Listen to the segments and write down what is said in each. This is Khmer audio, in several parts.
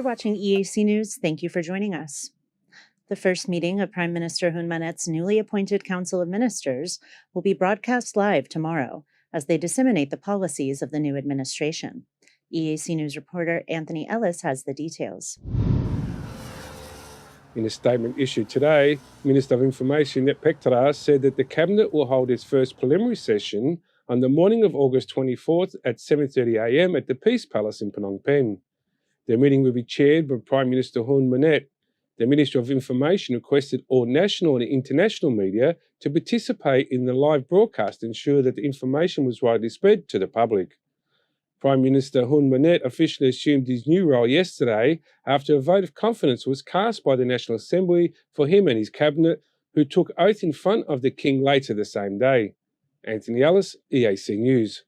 You're watching EAC News. Thank you for joining us. The first meeting of Prime Minister Hun Manet's newly appointed Council of Ministers will be broadcast live tomorrow as they disseminate the policies of the new administration. EAC News reporter Anthony Ellis has the details. In a statement issued today, Minister of Information Net Pektaras said that the Cabinet will hold its first preliminary session on the morning of August 24th at 7:30 a.m. at the Peace Palace in Phnom Penh. The meeting will be chaired by Prime Minister Hun Manet. The Minister of Information requested all national and international media to participate in the live broadcast to ensure that the information was widely spread to the public. Prime Minister Hun Manet officially assumed his new role yesterday after a vote of confidence was cast by the National Assembly for him and his cabinet, who took oath in front of the King later the same day. Anthony Ellis, EAC News.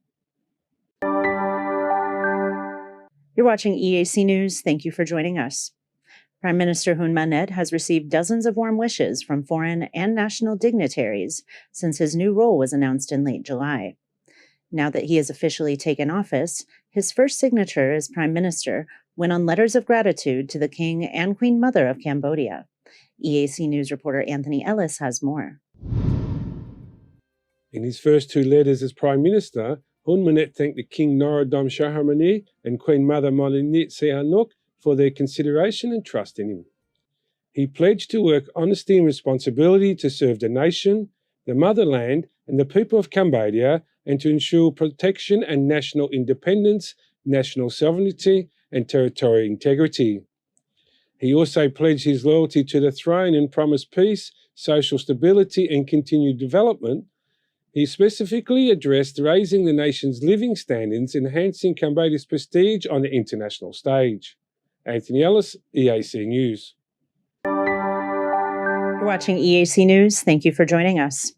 You're watching EAC News. Thank you for joining us. Prime Minister Hun Manet has received dozens of warm wishes from foreign and national dignitaries since his new role was announced in late July. Now that he has officially taken office, his first signature as Prime Minister went on letters of gratitude to the King and Queen Mother of Cambodia. EAC News reporter Anthony Ellis has more. In his first two letters as Prime Minister, Hun Manet thanked the King Norodom Sihanouk and Queen Mother Molinit Sihanouk for their consideration and trust in him. He pledged to work honesty and responsibility to serve the nation, the motherland, and the people of Cambodia, and to ensure protection and national independence, national sovereignty, and territorial integrity. He also pledged his loyalty to the throne and promised peace, social stability, and continued development. He specifically addressed raising the nation's living standards, enhancing Cambodia's prestige on the international stage. Anthony Ellis, EAC News. You're watching EAC News. Thank you for joining us.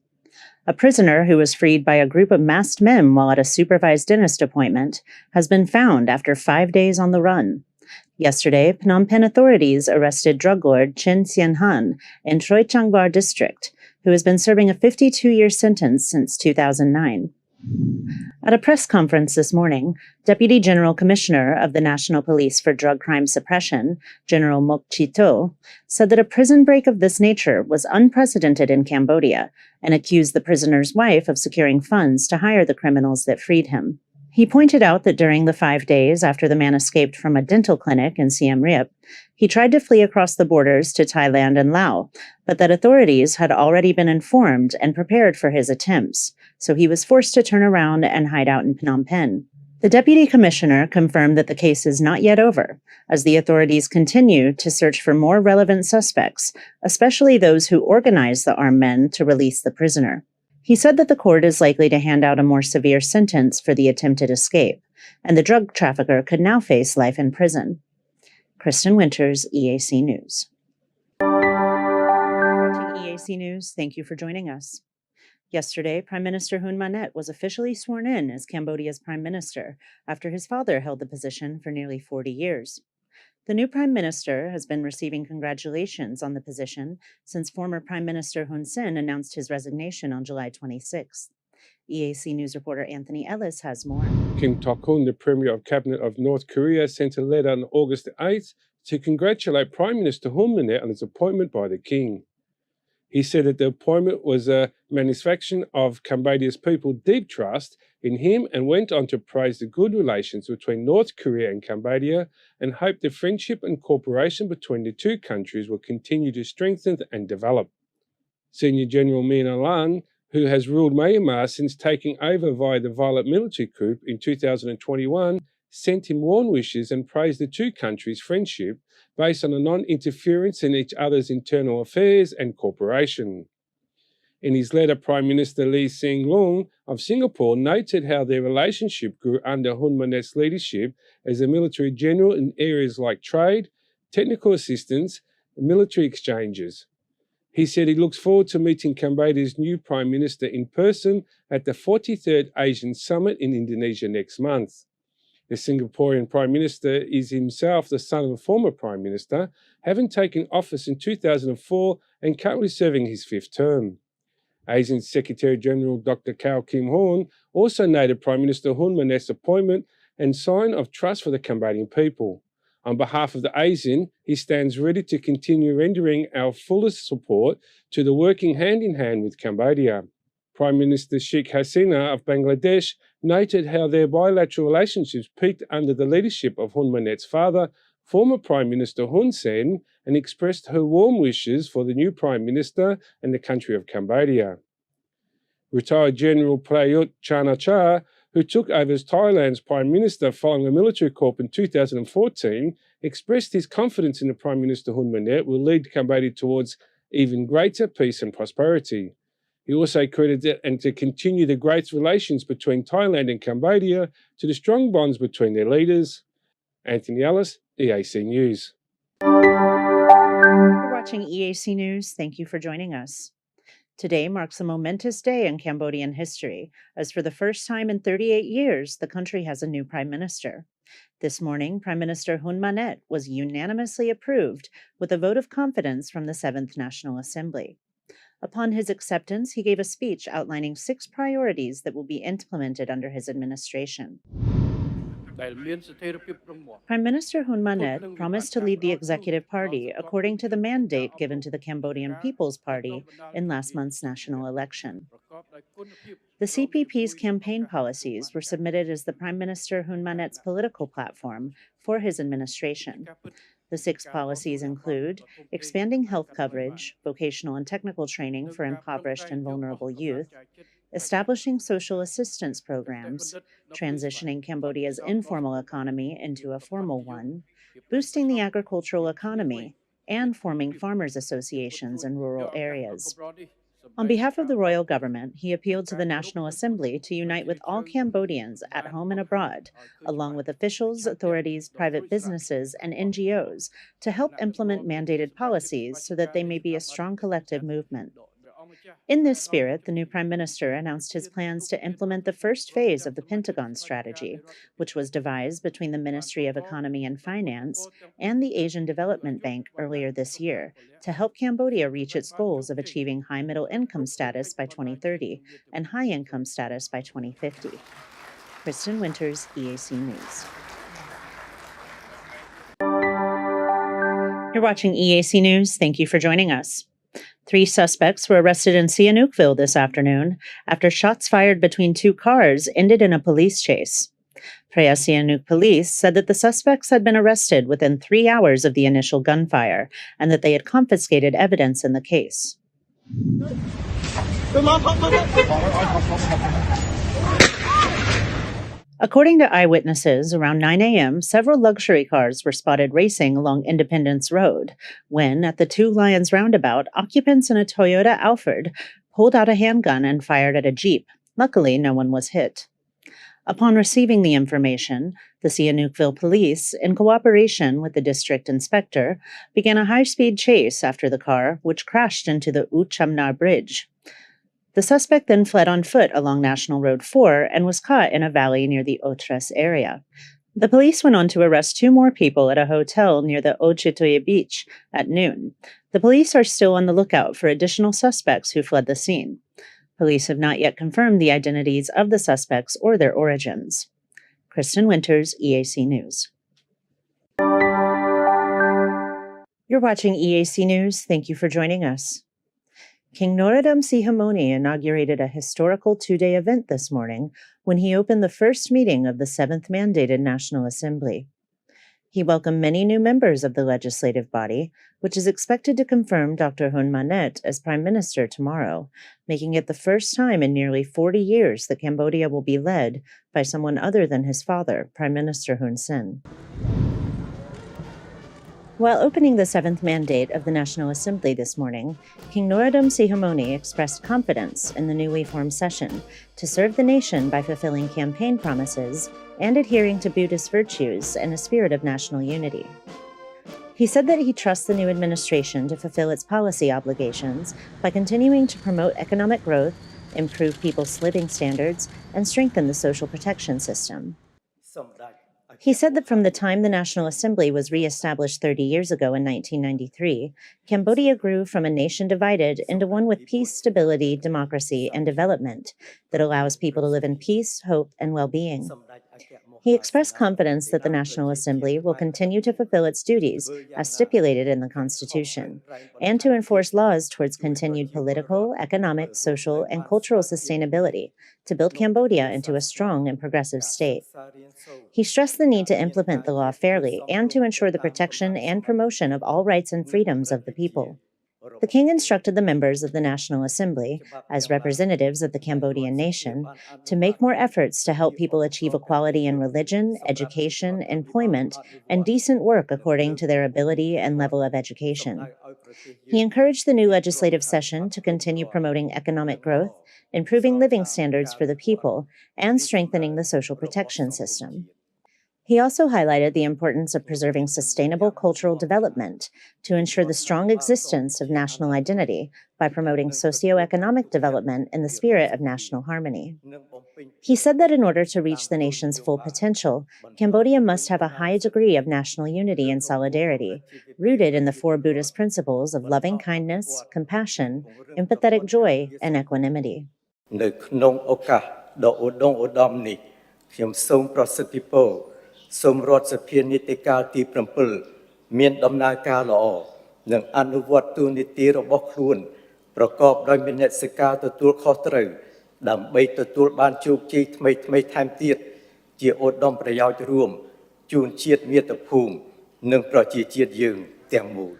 A prisoner who was freed by a group of masked men while at a supervised dentist appointment has been found after 5 days on the run. Yesterday, Phnom Penh authorities arrested drug lord Chin Sien Han in Troy Changbar district, who has been serving a 52-year sentence since 2009. At a press conference this morning, Deputy General Commissioner of the National Police for Drug Crime Suppression, General Mok Chi-to, said that a prison break of this nature was unprecedented in Cambodia and accused the prisoner's wife of securing funds to hire the criminals that freed him. He pointed out that during the 5 days after the man escaped from a dental clinic in Siem Reap, he tried to flee across the borders to Thailand and Laos, but that authorities had already been informed and prepared for his attempts, so he was forced to turn around and hide out in Phnom Penh. The deputy commissioner confirmed that the case is not yet over, as the authorities continue to search for more relevant suspects, especially those who organized the armed men to release the prisoner. He said that the court is likely to hand out a more severe sentence for the attempted escape, and the drug trafficker could now face life in prison. Kristen Winters, EAC News. Watching EAC News, thank you for joining us. Yesterday, Prime Minister Hun Manet was officially sworn in as Cambodia's Prime Minister after his father held the position for nearly 40 years. The new Prime Minister has been receiving congratulations on the position since former Prime Minister Hun Sen announced his resignation on July 26th. EAC News reporter Anthony Ellis has more. Kim Tok-hun, the Premier of Cabinet of North Korea, sent a letter on August 8th to congratulate Prime Minister Hun Manet on his appointment by the King. He said that the appointment was a manifestation of Cambodia's people's deep trust in him and went on to praise the good relations between North Korea and Cambodia and hoped the friendship and cooperation between the two countries will continue to strengthen and develop. Senior General Min Aung Hlaing, who has ruled Myanmar since taking over via the violent military coup in 2021, sent him warm wishes and praised the two countries' friendship based on a non-interference in each other's internal affairs and cooperation. In his letter, Prime Minister Lee Hsien Loong of Singapore noted how their relationship grew under Hun Manet's leadership as a military general in areas like trade, technical assistance, and military exchanges. He said he looks forward to meeting Cambodia's new Prime Minister in person at the 43rd Asian Summit in Indonesia next month. The Singaporean Prime Minister is himself the son of a former Prime Minister, having taken office in 2004 and currently serving his 5th term. Asian Secretary-General Dr. Kao Kim Horn also noted Prime Minister Hun Manet's appointment and sign of trust for the Cambodian people. On behalf of the ASEAN, he stands ready to continue rendering our fullest support to the working hand in hand with Cambodia. Prime Minister Sheikh Hasina of Bangladesh noted how their bilateral relationships peaked under the leadership of Hun Manet's father, former Prime Minister Hun Sen, and expressed her warm wishes for the new Prime Minister and the country of Cambodia. Retired General Prayut Chan-o-cha, who took over as Thailand's Prime Minister following a military coup in 2014, expressed his confidence in the Prime Minister Hun Manet will lead Cambodia towards even greater peace and prosperity. He also credited and to continue the great relations between Thailand and Cambodia to the strong bonds between their leaders. Anthony Ellis, EAC News. You're watching EAC News. Thank you for joining us. Today marks a momentous day in Cambodian history, as for the first time in 38 years, the country has a new prime minister. This morning, Prime Minister Hun Manet was unanimously approved with a vote of confidence from the 7th National Assembly. Upon his acceptance, he gave a speech outlining 6 priorities that will be implemented under his administration. Prime Minister Hun Manet promised to lead the executive party according to the mandate given to the Cambodian People's Party in last month's national election. The CPP's campaign policies were submitted as the Prime Minister Hun Manet's political platform for his administration. The 6 policies include expanding health coverage, vocational and technical training for impoverished and vulnerable youth, establishing social assistance programs, transitioning Cambodia's informal economy into a formal one, boosting the agricultural economy, and forming farmers' associations in rural areas. On behalf of the royal government, he appealed to the National Assembly to unite with all Cambodians at home and abroad, along with officials, authorities, private businesses, and NGOs, to help implement mandated policies so that they may be a strong collective movement. In this spirit, the new Prime Minister announced his plans to implement the first phase of the Pentagon Strategy, which was devised between the Ministry of Economy and Finance and the Asian Development Bank earlier this year, to help Cambodia reach its goals of achieving high middle income status by 2030 and high income status by 2050. Kristen Winters, EAC News. You're watching EAC News. Thank you for joining us. 3 suspects were arrested in Sihanoukville this afternoon after shots fired between 2 cars ended in a police chase. Phra Sihanouk police said that the suspects had been arrested within 3 hours of the initial gunfire and that they had confiscated evidence in the case. According to eyewitnesses, around 9 a.m., several luxury cars were spotted racing along Independence Road when, at the Two Lions roundabout, occupants in a Toyota Alphard pulled out a handgun and fired at a Jeep. Luckily, no one was hit. Upon receiving the information, the Sihanoukville police, in cooperation with the district inspector, began a high-speed chase after the car, which crashed into the U Chamnar Bridge. The suspect then fled on foot along National Road 4 and was caught in a valley near the Otres area. The police went on to arrest 2 more people at a hotel near the Ochetoye Beach at noon. The police are still on the lookout for additional suspects who fled the scene. Police have not yet confirmed the identities of the suspects or their origins. Kristen Winters, EAC News. You're watching EAC News. Thank you for joining us. King Norodom Sihamoni inaugurated a historical 2-day event this morning when he opened the first meeting of the 7th mandated National Assembly. He welcomed many new members of the legislative body, which is expected to confirm Dr. Hun Manet as Prime Minister tomorrow, making it the first time in nearly 40 years that Cambodia will be led by someone other than his father, Prime Minister Hun Sen. While opening the 7th mandate of the National Assembly this morning, King Norodom Sihamoni expressed confidence in the newly formed session to serve the nation by fulfilling campaign promises and adhering to Buddhist virtues and a spirit of national unity. He said that he trusts the new administration to fulfill its policy obligations by continuing to promote economic growth, improve people's living standards, and strengthen the social protection system. He said that from the time the National Assembly was re-established 30 years ago in 1993, Cambodia grew from a nation divided into one with peace, stability, democracy, and development that allows people to live in peace, hope, and well-being. He expressed confidence that the National Assembly will continue to fulfill its duties as stipulated in the Constitution, and to enforce laws towards continued political, economic, social, and cultural sustainability to build Cambodia into a strong and progressive state. He stressed the need to implement the law fairly and to ensure the protection and promotion of all rights and freedoms of the people. The king instructed the members of the National Assembly, as representatives of the Cambodian nation, to make more efforts to help people achieve equality in religion, education, employment, and decent work according to their ability and level of education. He encouraged the new legislative session to continue promoting economic growth, improving living standards for the people, and strengthening the social protection system. He also highlighted the importance of preserving sustainable cultural development to ensure the strong existence of national identity by promoting socioeconomic development in the spirit of national harmony. He said that in order to reach the nation's full potential, Cambodia must have a high degree of national unity and solidarity, rooted in the four Buddhist principles of loving kindness, compassion, empathetic joy, and equanimity. នៅក្នុងឱកាសដ៏ឧត្តមឧត្តមនេះខ្ញុំសូមប្រសិទ្ធពរសូមរដ្ឋសភានីតិកាលទី7មានដំណើរការល្អនិងអនុវត្តទូនីតិរបស់ខ្លួនប្រកបដោយមនសិការទទួលខុសត្រូវដើម្បីទទួលបានជោគជ័យថ្មីថែមទៀតជាឧត្តមប្រយោជន៍រួមជូនជាតិមាតុភូមិនិងប្រជាជាតិយើងទាំងមូល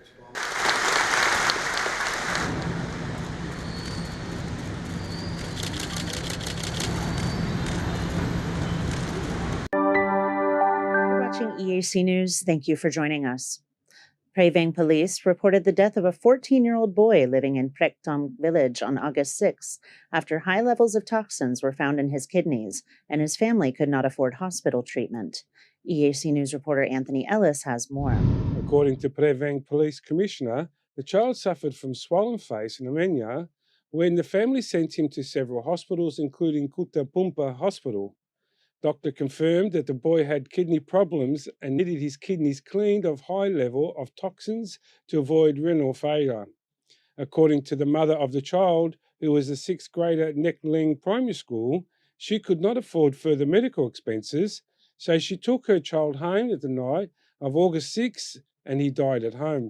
Watching EAC News, thank you for joining us. Prey Veng police reported the death of a 14-year-old boy living in Prek Tom village on August 6 after high levels of toxins were found in his kidneys and his family could not afford hospital treatment. EAC News reporter Anthony Ellis has more. According to Prey Veng Police Commissioner, the child suffered from swollen face and anemia when the family sent him to several hospitals, including Kuta Pumpa Hospital. Doctor confirmed that the boy had kidney problems and needed his kidneys cleaned of high level of toxins to avoid renal failure. According to the mother of the child, who was a sixth grader at Nek Ling Primary School, she could not afford further medical expenses, so she took her child home at the night of August 6 and he died at home.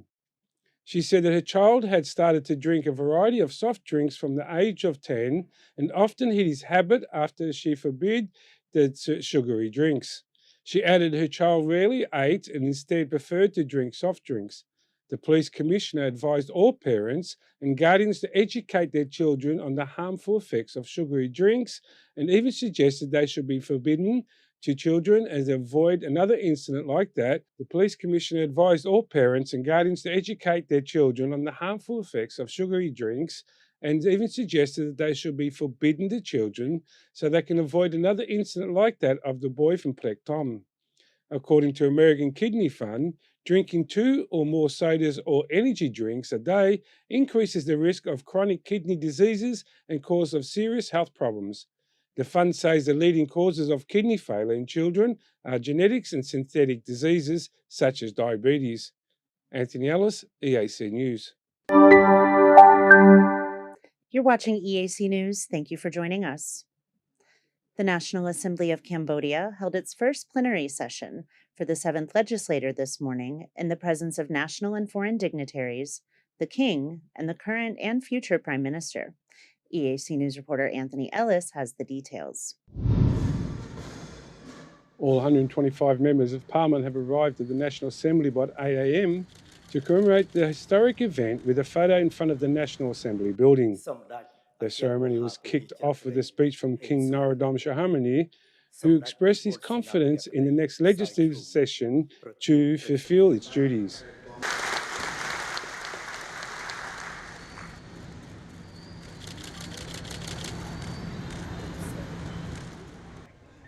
She said that her child had started to drink a variety of soft drinks from the age of 10 and often hid his habit after she forbade the sugary drinks. She added her child rarely ate and instead preferred to drink soft drinks. The police commissioner advised all parents and guardians to educate their children on the harmful effects of sugary drinks and even suggested they should be forbidden to children and avoid another incident like that. The police commissioner advised all parents and guardians to educate their children on the harmful effects of sugary drinks and even suggested that they should be forbidden to children so they can avoid another incident like that of the boy from Plek Tom. According to American Kidney Fund, drinking 2 or more sodas or energy drinks a day increases the risk of chronic kidney diseases and cause of serious health problems. The fund says the leading causes of kidney failure in children are genetics and synthetic diseases such as diabetes. Anthony Ellis, EAC News. You're watching EAC News. Thank you for joining us. The National Assembly of Cambodia held its first plenary session for the 7th legislature this morning in the presence of national and foreign dignitaries, the King, and the current and future Prime Minister. EAC News reporter Anthony Ellis has the details. All 125 members of Parliament have arrived at the National Assembly by 8 a.m. to commemorate the historic event with a photo in front of the National Assembly building. The ceremony was kicked off with a speech from King Norodom Sihanouk, who expressed his confidence in the next legislative session to fulfill its duties.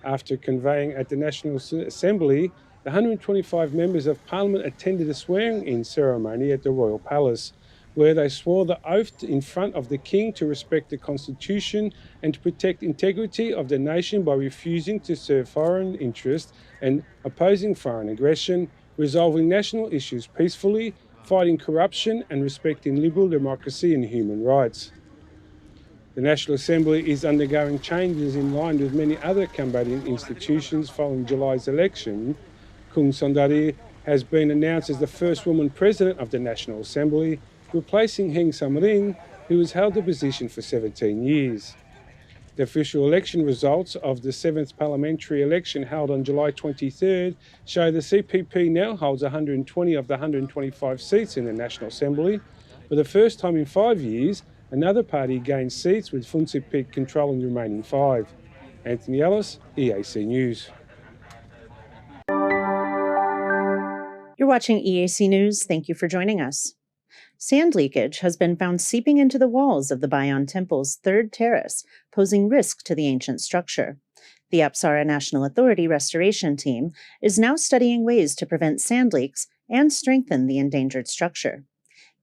After conveying at the National Assembly, the 125 members of Parliament attended a swearing-in ceremony at the Royal Palace, where they swore the oath in front of the King to respect the Constitution and to protect integrity of the nation by refusing to serve foreign interests and opposing foreign aggression, resolving national issues peacefully, fighting corruption and respecting liberal democracy and human rights. The National Assembly is undergoing changes in line with many other Cambodian institutions following July's election. Kung Sondari has been announced as the first woman president of the National Assembly, replacing Heng Samrin, who has held the position for 17 years. The official election results of the 7th parliamentary election held on July 23rd show the CPP now holds 120 of the 125 seats in the National Assembly. For the first time in 5 years, another party gained seats, with Funsipik controlling the remaining 5. Anthony Ellis, EAC News. You're watching EAC News. Thank you for joining us. Sand leakage has been found seeping into the walls of the Bayon Temple's third terrace, posing risk to the ancient structure. The Apsara National Authority restoration team is now studying ways to prevent sand leaks and strengthen the endangered structure.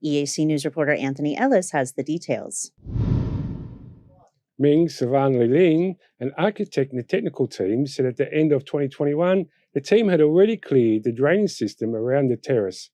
EAC News reporter Anthony Ellis has the details. Ming Savan Liling, an architect in the technical team, said at the end of 2021 the team had already cleared the drainage system around the terrace.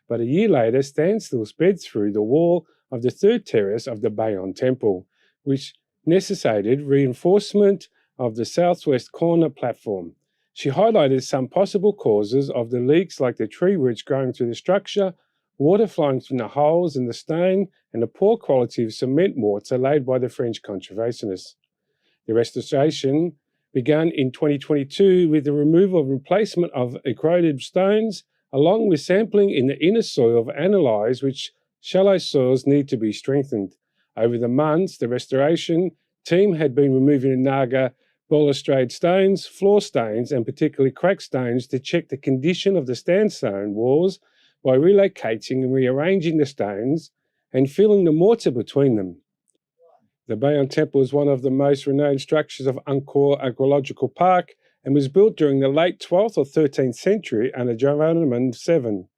But a year later, standstill spread through the wall of the third terrace of the Bayon Temple, which necessitated reinforcement of the southwest corner platform. She highlighted some possible causes of the leaks, like the tree roots growing through the structure, water flowing from the holes in the stone, and the poor quality of cement mortar laid by the French conservationists. The restoration began in 2022 with the removal and replacement of eroded stones, along with sampling in the inner soil analysed which shallow soils need to be strengthened. Over the months, the restoration team had been removing the Naga balustrade stones, floor stones, and particularly cracked stones to check the condition of the sandstone walls by relocating and rearranging the stones and filling the mortar between them. The Bayon Temple is one of the most renowned structures of Angkor Archaeological Park and was built during the late 12th or 13th century under Jayavarman VII.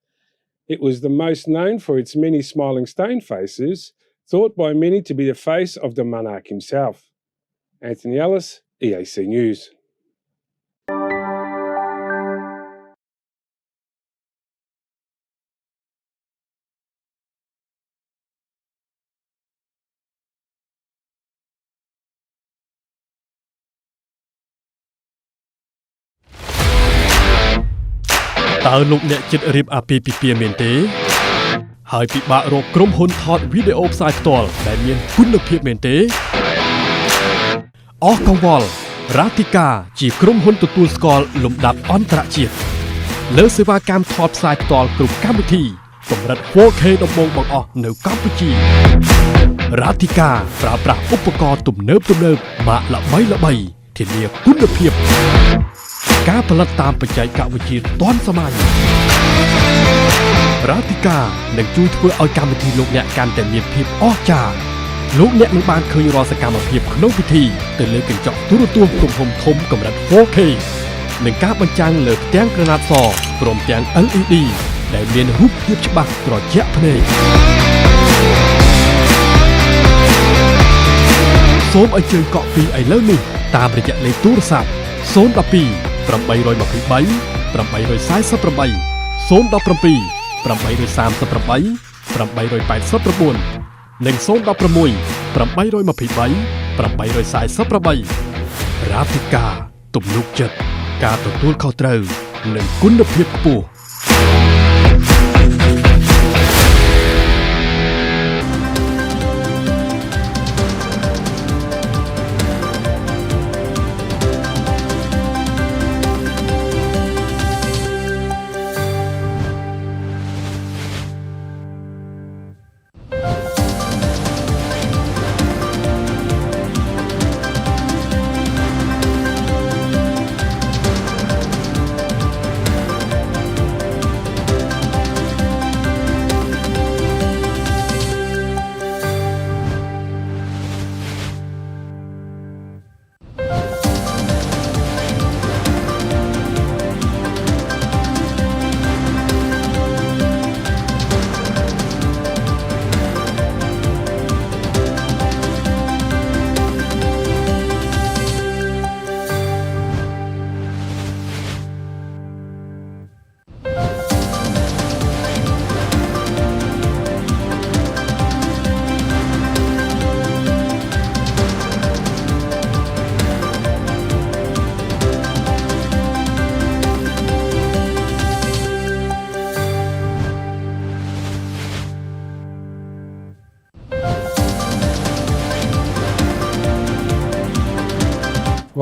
It was the most known for its many smiling stone faces, thought by many to be the face of the monarch himself. Anthony Ellis, EAC News. Tao lục nẹ chit rip api pipi miền tế. Hai bị bạ rộpក្រុមហ៊ុនថតវីដេអូផ្សាយផ្ទាល់ដែលមានគុណភាពមែនទេអស់កង្វល់ Ratika ជាក្រុមហ៊ុនទទួលស្គាល់លំដាប់អន្តរជាតិលើសេវាកម្មថតផ្សាយផ្ទាល់គ្រប់កម្មវិធីកម្រិត 4K ដំបូងបង្អស់នៅកម្ពុជា Ratika ប្រើប្រាស់ឧបករណ៍ទំនើបម៉ាកល្បីៗធានាគុណភាពការផលិតតាមបច្ចេកវិទ្យាទាន់សម័យ Ratika នឹងជួយធ្វើឲ្យកម្មវិធីលោកអ្នកកាន់តែមានភាពអស្ចារ្យលោកអ្នកនឹងបានឃើញរាល់សកម្មភាពក្នុងពិធីទៅលើកញ្ចក់ទូរទស្សន៍ទំហំធំកម្រិត 4K និងការបញ្ចាំងលើផ្ទាំងក្រណាត់សព្រមទាំង LED ដែលមានរូបភាពច្បាស់ត្រជាក់ភ្នែកសូមអញ្ជើញកក់ពីឥឡូវនេះតាមរយៈលេខទូរស័ព្ទ 012 823 848 017 838 889 និង 016 823 848 Ratika ទំនុកចិត្តការទទួលខុសត្រូវនិងគុណភាពខ្ពស់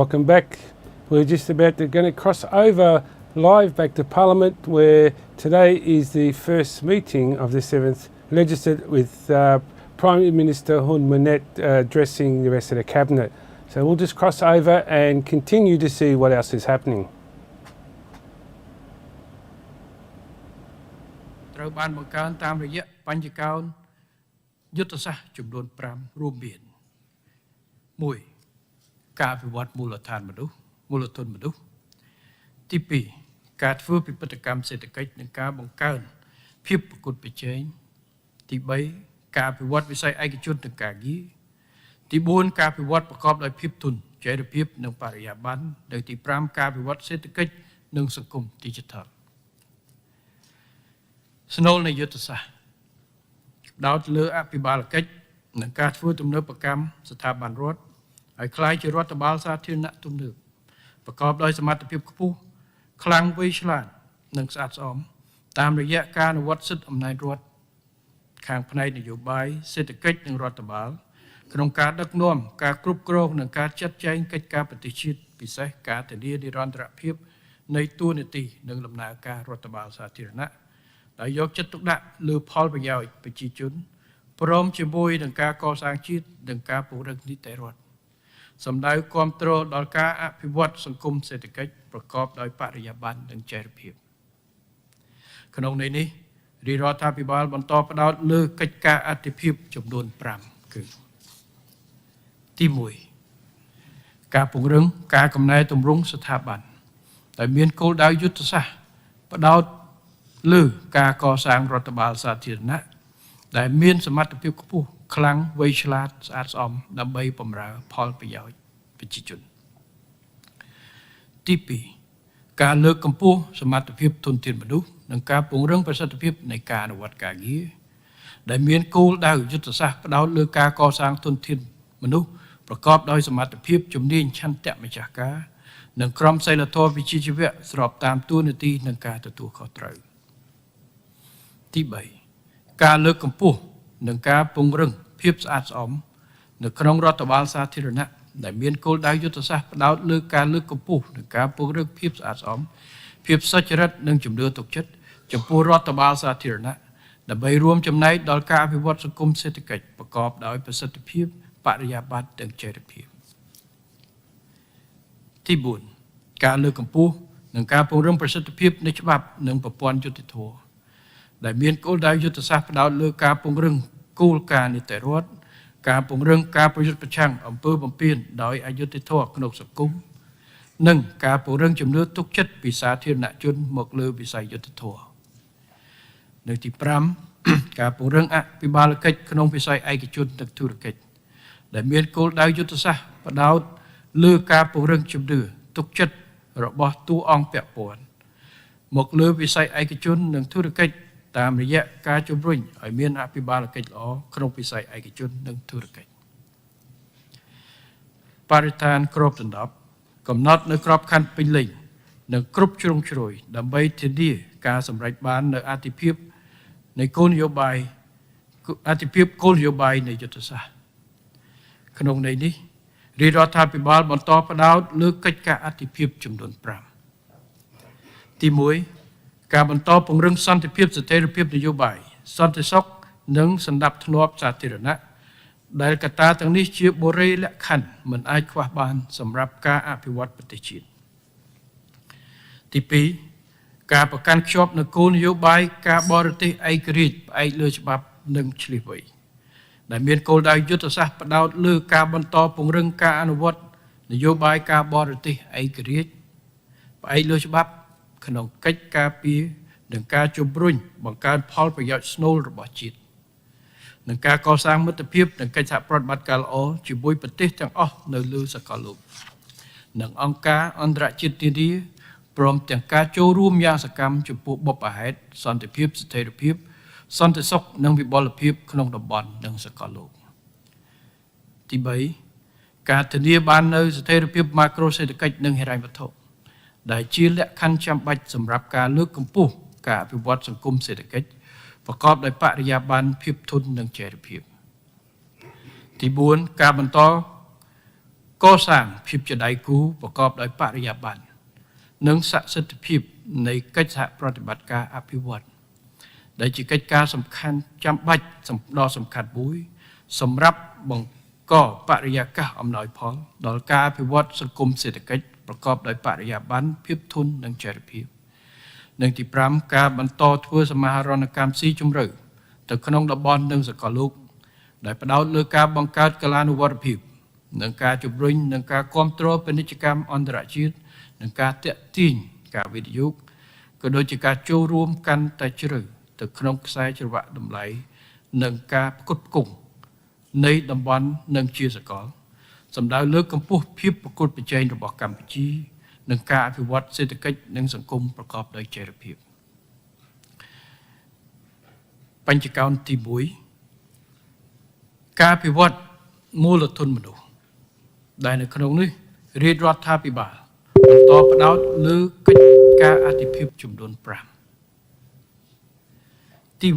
Welcome back. We're just about to going to cross over live back to Parliament, where today is the first meeting of the 7th Legislature with Prime Minister Hun Manet addressing the rest of the Cabinet. So we'll just cross over and continue to see what else is happening. ត្រូវបានបង្កើនតាមរយៈបញ្ញកោណយុទ្ធសាស្ត្រចំនួន5រួមមាន 1. ការអភិវឌ្ឍមូលដ្ឋានមនុស្សមូលធនមនុស្ស ទី 2. ការធ្វើពិពិធកម្មសេដ្ឋកិច្ចនិងការបង្កើនភាពប្រកួតប្រជែង ទី 3. ការអភិវឌ្ឍវិស័យឯកជននិងការងារ ទី 4. ការអភិវឌ្ឍប្រកបដោយភាពធន់ចីរភាពនិងបរិយាបន្ន និងទី 5. ការអភិវឌ្ឍសេដ្ឋកិច្ចនិងសង្គម Digital ស្នូលនៃយុទ្ធសាស្ត្រដោតលើអភិបាលកិច្ចនិងការធ្វើទំនើបកម្មស្ថាប័នរដ្ឋឲ្យคล้ายជារដ្ឋបាលសាធារណៈទំនើបប្រកបដោយសមត្ថភាពខ្ពស់ខ្លាំងវៃឆ្លាតនិងស្អាតស្អំតាមរយៈការអនុវត្តសិទ្ធិអំណាចរដ្ឋខាងផ្នែកនយោបាយសេដ្ឋកិច្ចនិងរដ្ឋបាលក្នុងការដឹកនាំការគ្រប់គ្រងនិងការចាត់ចែងកិច្ចការប្រទេសជាតិពិសេសការធានានិរន្តរភាពនៃតួនាទីនិងដំណើរការរដ្ឋបាលសាធារណៈដោយយកចិត្តទុកដាក់លើផលប្រយោជន៍ប្រជាជនព្រមជាមួយនឹងការកសាងជាតិនិងការពង្រឹងនីតិរដ្ឋសម្ដៅគាំទ្រដល់ការអភិវឌ្ឍសង្គមសេដ្ឋកិច្ចប្រកបដោយបរិយាបន្ននិងចីរភាពក្នុងន័យនេះរាជរដ្ឋាភិបាលបន្តផ្ដោតលើកិច្ចការអាទិភាពចំនួន5គឺទី1ការពង្រឹងការកំណែទម្រង់ស្ថាប័នដែលមានគោលដៅយុទ្ធសាស្ត្រផ្ដោតលើការកសាងរដ្ឋបាលសាធារណៈដែលមានសមត្ថភាពខ្ពស់ខ្លាំងវៃឆ្លាតស្អាតស្អំដើម្បីបម្រើផលប្រយោជន៍ប្រជាជនទី2ការលើកកម្ពស់សមត្ថភាពធនធានមនុស្សនិងការពង្រឹងប្រសិទ្ធភាពនៃការអនុវត្តការងារដែលមានគោលដៅយុទ្ធសាស្ត្រផ្ដោតលើការកសាងធនធានមនុស្សប្រកបដោយសមត្ថភាពជំនាញឆន្ទៈម្ចាស់ការនិងក្រមសីលធម៌វិជ្ជាជីវៈស្របតាមតួនាទីនិងការទទួលខុសត្រូវទី3ការលើកកម្ពស់និងការពង្រឹងភាពស្អាតស្អំនៅក្នុងរដ្ឋបាលសាធារណៈដែលមានគោលដៅយុទ្ធសាស្ត្រផ្ដោតលើការលើកកម្ពស់និងការពង្រឹងភាពស្អាតស្អំភាពសុចរិតនិងជំនឿទុកចិត្តចំពោះរដ្ឋបាលសាធារណៈដើម្បីរួមចំណែកដល់ការអភិវឌ្ឍសង្គមសេដ្ឋកិច្ចប្រកបដោយប្រសិទ្ធភាពបរិយាបន្ននិងចីរភាពទី4ការលើកកម្ពស់និងការពង្រឹងប្រសិទ្ធភាពនៃច្បាប់និងប្រព័ន្ធយុត្តិធម៌ដែលមានគោលដៅយុទ្ធសាស្ត្រផ្ដោតលើការពង្រឹងគោលការណ៍នីតិរដ្ឋការពង្រឹងការប្រយុទ្ធប្រឆាំងអំពើបំពានដោយអយុត្តិធម៌ក្នុងសង្គមនិងការពង្រឹងជំនឿទុកចិត្តពីសាធារណជនមកលើវិស័យយុត្តិធម៌នៅទី5ការពង្រឹងអភិបាលកិច្ចក្នុងវិស័យឯកជននិងធុរកិច្ចដែលមានគោលដៅយុទ្ធសាស្ត្រផ្ដោតលើការពង្រឹងជំនឿទុកចិត្តរបស់តួអង្គពាក់ព័ន្ធមកលើវិស័យឯកជននិងធុរកិច្ចតាមរយៈការជំរុញឲ្យមានអភិបាលកិច្ចល្អក្នុងវិស័យឯកជននិងធុរកិច្ចបរិស្ថានគ្របដណ្ដប់កំណត់នៅក្របខ័ណ្ឌពេញលេញនិងគ្រប់ជ្រុងជ្រោយដើម្បីធានាការសម្រេចបាននៅអាទិភាពនៃគោលនយោបាយគោលនយោបាយនៃយុទ្ធសាស្ត្រក្នុងន័យនេះរាជរដ្ឋាភិបាលបន្តផ្ដោតលើកិច្ចការអាទិភាពចំនួន5ទី1ការបន្តពង្រឹងសន្តិភាពស្ថិរភាពនយោបាយសន្តិសុខនិងសណ្ដាប់ធ្នាប់សាធារណៈដែលកត្តាទាំងនេះជាបុរេលក្ខខណ្ឌមិនអាចខ្វះបានសម្រាប់ការអភិវឌ្ឍប្រទេសជាតិទី2ការប្រកាន់ខ្ជាប់នូវគោលនយោបាយការបរទេសឯករាជ្យផ្អែកលើច្បាប់និងឆ្លៀសវៃដែលមានគោលដៅយុទ្ធសាស្ត្រផ្ដោតលើការបន្តពង្រឹងការអនុវត្តនយោបាយការបរទេសឯករាជ្យផ្អែកលើច្បាប់ក្នុងកិច្ចការពារនិងការជំរុញបង្កើនផលប្រយោជន៍ស្នូលរបស់ជាតិនិងការកសាងមិត្តភាពនិងកិច្ចសហប្រតិបត្តិការល្អជាមួយប្រទេសទាំងអស់នៅលើសកលលោកនិងអង្គការអន្តរជាតិនានាព្រមទាំងការចូលរួមយ៉ាងសកម្មចំពោះបុព្វហេតុសន្តិភាពស្ថិរភាពសន្តិសុខនិងវិបុលភាពក្នុងតំបន់និងសកលលោកទី3ការធានាបាននូវស្ថិរភាពម៉ាក្រូសេដ្ឋកិច្ចនិងហិរញ្ញវត្ថុដែលជាលក្ខខណ្ឌចាំបាច់សម្រាប់ការលើកកម្ពស់ការអភិវឌ្ឍសង្គមសេដ្ឋកិច្ចប្រកបដោយបរិយាបន្នភាពធន់និងចីរភាពទី4ការបន្ត កសាងភាពជាដៃគូប្រកបដោយបរិយាបន្ននិងសក្តិសិទ្ធិភាពនៃកិច្ចសហប្រតិបត្តិការអភិវឌ្ឍន៍ដែលជាកិច្ចការសំខាន់ចាំបាច់ដ៏សំខាន់មួយសម្រាប់បង្កបរិយាកាសអំណោយផលដល់ការអភិវឌ្ឍសង្គមសេដ្ឋកិច្ចប្រកបដោយបរិយាបន្នភាពធន់និងចីរភាពនិងទី5ការបន្តធ្វើសមាហរណកម្មស៊ីជម្រៅទៅក្នុងតំបន់និងសកលលោកដែលផ្ដោតលើការបង្កើតកលានុវត្តភាពនិងការជំរុញនិងការគាំទ្រពាណិជ្ជកម្មអន្តរជាតិនិងការទាក់ទាញការវិនិយោគក៏ដូចជាការចូលរួមកាន់តែជ្រៅទៅក្នុងខ្សែច្រវាក់តម្លៃនិងការផ្គត់ផ្គង់នៃតំបន់និងជាសកលសម្ដៅលើកកម្ពស់ភាពប្រកួតប្រជែងរបស់កម្ពុជានិងការអភិវឌ្ឍសេដ្ឋកិច្ចនិងសង្គមប្រកបដោយចីរភាពបញ្ចកោណទី1ការអភិវឌ្ឍមូលធនមនុស្សដែលនៅក្នុងនេះរាជរដ្ឋាភិបាលបន្តផ្ដោតលើកិច្ចការអាទិភាពចំនួន5ទី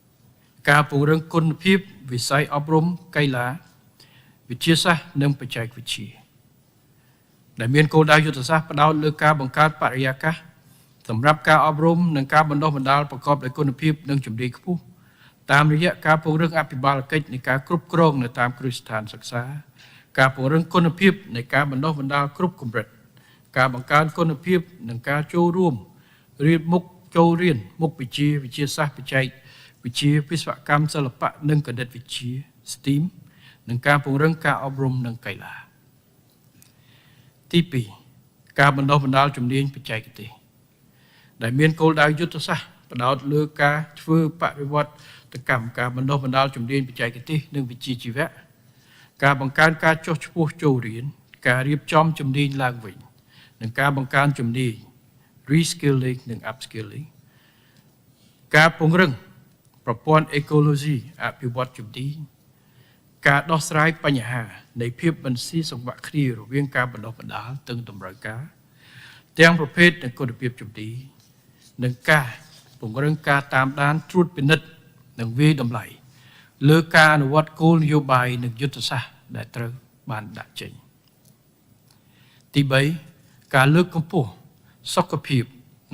1ការពង្រឹងគុណភាពវិស័យអប់រំកីឡាវិទ្យាសាស្ត្រនិងបច្ចេកវិទ្យាដែលមានគោលដៅយុទ្ធសាស្ត្រផ្ដោតលើការបង្កើតបរិយាកាសសម្រាប់ការអប់រំនិងការបណ្ដុះបណ្ដាលប្រកបដោយគុណភាពនិងជំនាញខ្ពស់តាមរយៈការពង្រឹងអភិបាលកិច្ចនៃការគ្រប់គ្រងនៅតាមគ្រឹះស្ថានសិក្សាការពង្រឹងគុណភាពនៃការបណ្ដុះបណ្ដាលគ្រប់កម្រិតការបង្កើនគុណភាពនិងការចូលរួមរៀនមុខចូលរៀនមុខវិជ្ជាវិទ្យាសាស្ត្របច្ចេកវិទ្យាវិស្វកម្មសិល្បៈនិងគណិតវិទ្យា STEAM និងការពង្រឹងការអប់រំនិងកីឡាទី2ការបណ្ដុះបណ្ដាលជំនាញបច្ចេកទេសដែលមានគោលដៅយុទ្ធសាស្ត្រផ្ដោតលើការធ្វើបរិវត្តកម្មការបណ្ដុះបណ្ដាលជំនាញបច្ចេកទេសនិងវិជ្ជាជីវៈការបង្កើនការចុះឈ្មោះចូលរៀនការរៀបចំជំនាញឡើងវិញនិងការបង្កើនជំនាញ reskilling និង upskilling ការពង្រឹងប្រព័ន្ធអេកូឡូស៊ីអភិវឌ្ឍជំនាញការដោះស្រាយបញ្ហានៃភាពមិនស៊ីសង្វាក់គ្នារវាងការបណ្ដុះបណ្ដាលទាំងតម្រូវការទាំងប្រភេទនិងគុណភាពជំនាញនិងការពង្រឹងការតាមដានត្រួតពិនិត្យនិងវាយតម្លៃលើការអនុវត្តគោលនយោបាយនិងយុទ្ធសាស្ត្រដែលត្រូវបានដាក់ចេញទី3ការលើកកម្ពស់សុខភាព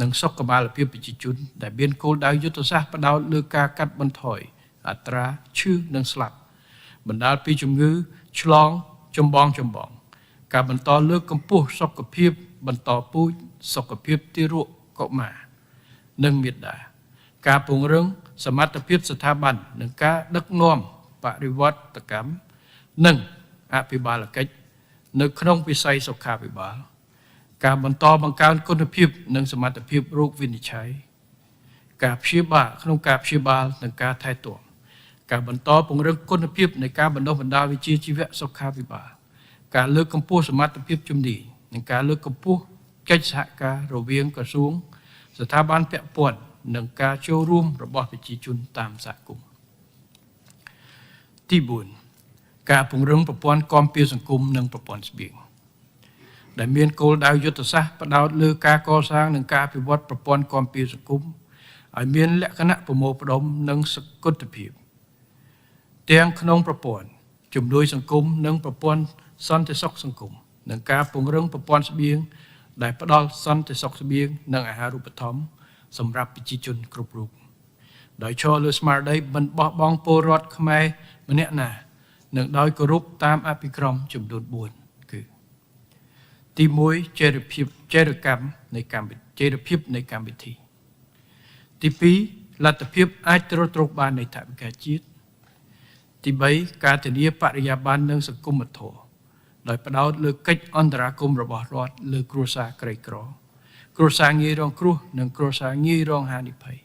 និងសុខុមាលភាពប្រជាជនដែលមានគោលដៅយុទ្ធសាស្ត្រផ្ដោតលើការកាត់បន្ថយអត្រាឈឺនិងស្លាប់បណ្ដាលពីជំងឺឆ្លងចម្បងការបន្តលើកកម្ពស់សុខភាពបន្តពូជសុខភាពទារកកុមារនិងមាតាការពង្រឹងសមត្ថភាពស្ថាប័ននិងការដឹកនាំបរិវត្តកម្មនិងអភិបាលកិច្ចនៅក្នុងវិស័យសុខាភិបាលការបន្តបង្កើនគុណភាពនិងសមត្ថភាពរោគវិនិច្ឆ័យការព្យាបាលក្នុងការព្យាបាលនិងការថែទាំការបន្តពង្រឹងគុណភាពនៃការបណ្ដុះបណ្ដាលវិជ្ជាជីវៈសុខាភិបាលការលើកកម្ពស់សមត្ថភាពជំនាញនិងការលើកកម្ពស់កិច្ចសហការរវាងក្រសួងស្ថាប័នពាក់ព័ន្ធនិងការចូលរួមរបស់ប្រជាជនតាមសហគមន៍ទី4ការពង្រឹងប្រព័ន្ធគាំពារសង្គមនិងប្រព័ន្ធស្បៀងដែលមានគោលដៅយុទ្ធសាស្ត្រផ្ដោតលើការកសាងនិងការអភិវឌ្ឍប្រព័ន្ធគាំពារសង្គមឲ្យមានលក្ខណៈប្រមូលផ្ដុំនិងសកលភាពទាំងក្នុងប្រព័ន្ធជំនួយសង្គមនិងប្រព័ន្ធសន្តិសុខសង្គមនិងការពង្រឹងប្រព័ន្ធស្បៀងដែលផ្ដល់សន្តិសុខស្បៀងនិងអាហារូបត្ថម្ភសម្រាប់ប្រជាជនគ្រប់រូបដោយឈរលើស្មារតីមិនបោះបង់ពលរដ្ឋខ្មែរម្នាក់ណានិងដោយគោរពតាមអភិក្រមចំនួន4គឺទី1ចីរកម្មនៃកម្មវិធីទី2លទ្ធភាពអាចទ្រទ្រង់បាននៃថវិកាជាតិទី3ការធានាបរិយាបន្ននិងសង្គមធម៌ដោយផ្ដោតលើកិច្ចអន្តរាគមន៍របស់រដ្ឋលើគ្រួសារក្រីក្រគ្រួសារងាយរងគ្រោះនិងគ្រួសារងាយរងហានិភ័យ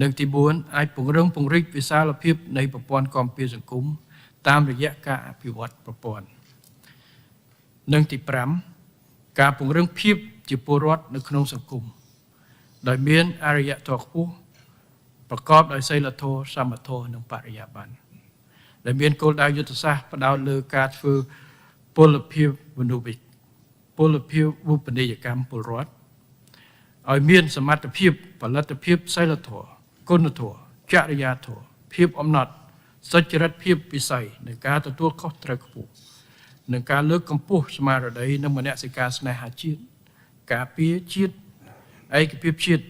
និងទី4អាចពង្រឹងពង្រីកវិសាលភាពនៃប្រព័ន្ធគាំពារសង្គមតាមរយៈការអភិវឌ្ឍប្រព័ន្ធនិងទី5ការពង្រឹងភាពជាពលរដ្ឋនៅក្នុងសង្គមដោយមានអរិយធម៌ខ្ពស់ប្រកបដោយសីលធម៌សមធម៌និងបរិយាបន្នដែលមានគោលដៅយុទ្ធសាស្ត្រផ្ដោតលើការធ្វើពលភាពមនុស្សពលភាពវុបនីយកម្មពលរដ្ឋឲ្យមានសមត្ថភាពផលិតភាពសីលធម៌គុណធម៌ចរិយាធម៌ភាពអំណត់សុចរិតភាពវិស័យនៃការទទួលខុសត្រូវខ្ពស់ នឹងការលើកកម្ពស់ស្មារតីនិងមនសិការស្នេហាជាតិការពារជាតិឯកភាពជាតិ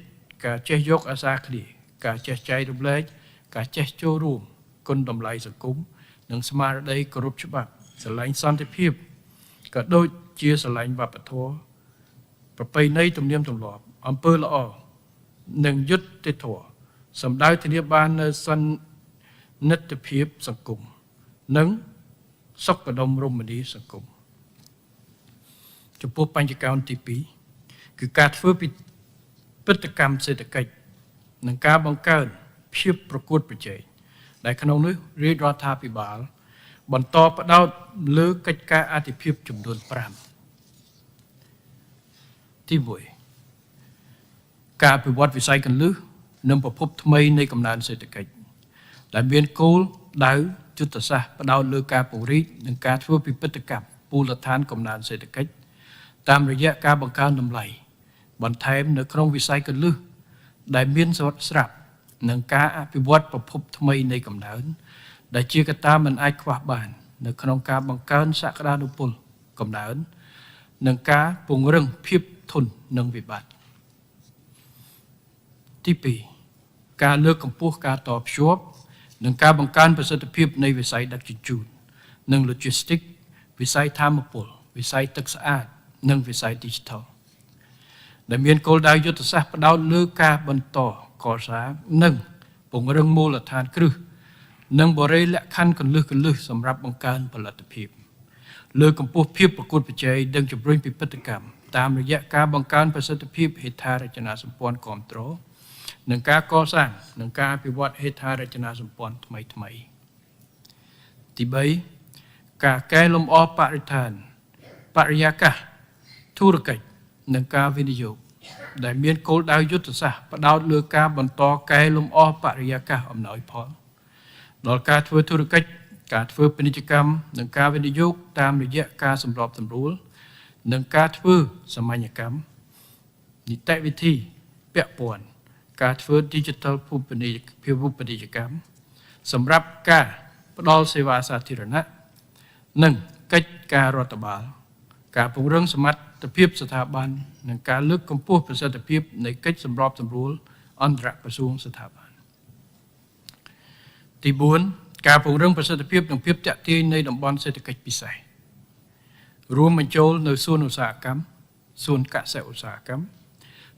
ការចេះយកអាសាគ្នាការចេះចែករំលែកការចេះចូលរួមគុណតម្លៃសង្គមនិងស្មារតីគោរពច្បាប់ស្រឡាញ់សន្តិភាពក៏ដូចជាស្រឡាញ់វប្បធម៌ប្រពៃណីទំនៀមទម្លាប់អំពើល្អនិងយុត្តិធម៌សម្ដៅធានាបាននូវសន្និទ្ធភាពសង្គមនិងសុខដុមរមនាសង្គមចំពោះបញ្ចកោណទី2គឺការធ្វើពិពិធកម្មសេដ្ឋកិច្ចនិងការបង្កើនភាពប្រកួតប្រជែងដែលក្នុងនោះរាជរដ្ឋាភិបាលបន្តផ្ដោតលើកិច្ចការអាទិភាពចំនួន5ទី1ការអភិវឌ្ឍវិស័យគន្លឹះនិងប្រភពថ្មីនៃកំណើនសេដ្ឋកិច្ចដែលមានគោលដៅយុទ្ធសាស្ត្រផ្ដោតលើការពង្រីកនិងការធ្វើពិពិធកម្មមូលដ្ឋានកំណើនសេដ្ឋកិច្ចតាមរយៈការបង្កើនតម្លៃបន្ថែមនៅក្នុងវិស័យគន្លឹះដែលមានស្រាប់និងការអភិវឌ្ឍប្រភពថ្មីនៃកំណើនដែលជាកត្តាមិនអាចខ្វះបាននៅក្នុងការបង្កើនសក្តានុពលកំណើននិងការពង្រឹងភាពធន់នឹងវិបត្តិទី2ការលើកកម្ពស់ការតភ្ជាប់និងការបង្កើនប្រសិទ្ធភាពនៃវិស័យដឹកជញ្ជូននិង Logistics វិស័យថាមពលវិស័យទឹកស្អាតនិងវិស័យ Digital ដែលមានគោលដៅយុទ្ធសាស្ត្រផ្ដោតលើការបន្តកសាងនិងពង្រឹងមូលដ្ឋានគ្រឹះនិងបរិយាលក្ខខណ្ឌគន្លឹះសម្រាប់បង្កើនផលិតភាពលើកកម្ពស់ភាពប្រកួតប្រជែងនិងជំរុញពិពិធកម្មតាមរយៈការបង្កើនប្រសិទ្ធភាពហេដ្ឋារចនាសម្ព័ន្ធគាំទ្រនិងការកសាងនិងការអភិវឌ្ឍហេដ្ឋារចនាសម្ព័ន្ធថ្មីទី3ការកែលម្អបរិស្ថានបរិយាកាសធុរកិច្ចនិងការវិនិយោគដែលមានគោលដៅយុទ្ធសាស្ត្រផ្ដោតលើការបន្តកែលម្អបរិយាកាសអំណោយផលដល់ការធ្វើធុរកិច្ចការធ្វើពាណិជ្ជកម្មនិងការវិនិយោគតាមរយៈការសម្របសម្រួលនិងការធ្វើសមាញកម្មនីតិវិធីពាក់ព័ន្ធការធ្វើ Digital ភូមិនីយកម្មសម្រាប់ការផ្ដល់សេវាសាធារណៈនិងកិច្ចការរដ្ឋបាលការពង្រឹងសមត្ថភាពស្ថាប័ននិងការលើកកម្ពស់ប្រសិទ្ធភាពនៃកិច្ចសម្របសម្រួលអន្តរក្រសួងស្ថាប័នទី4ការពង្រឹងប្រសិទ្ធភាពនិងភាពទាក់ទាញនៃតំបន់សេដ្ឋកិច្ចពិសេសរួមបញ្ចូលនៅសួនឧស្សាហកម្មសួនកសិឧស្សាហកម្ម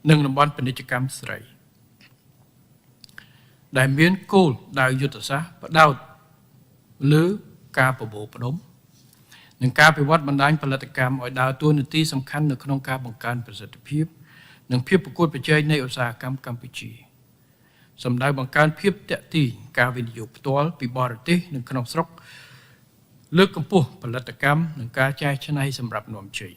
និងតំបន់ពាណិជ្ជកម្មស្រីដែលមានគោលដៅយុទ្ធសាស្ត្រផ្ដោតលើការប្រមូលផ្ដុំនិងការអភិវឌ្ឍបណ្ដាញផលិតកម្មឲ្យដើរតួនាទីសំខាន់នៅក្នុងការបង្កើនប្រសិទ្ធភាពនិងភាពប្រកួតប្រជែងនៃឧស្សាហកម្មកម្ពុជាសម្ដៅបង្កើនភាពទាក់ទាញការវិនិយោគផ្ទាល់ពីបរទេសនិងក្នុងស្រុកលើកកម្ពស់ផលិតកម្មនិងការចែកចាយសម្រាប់នាំចេញ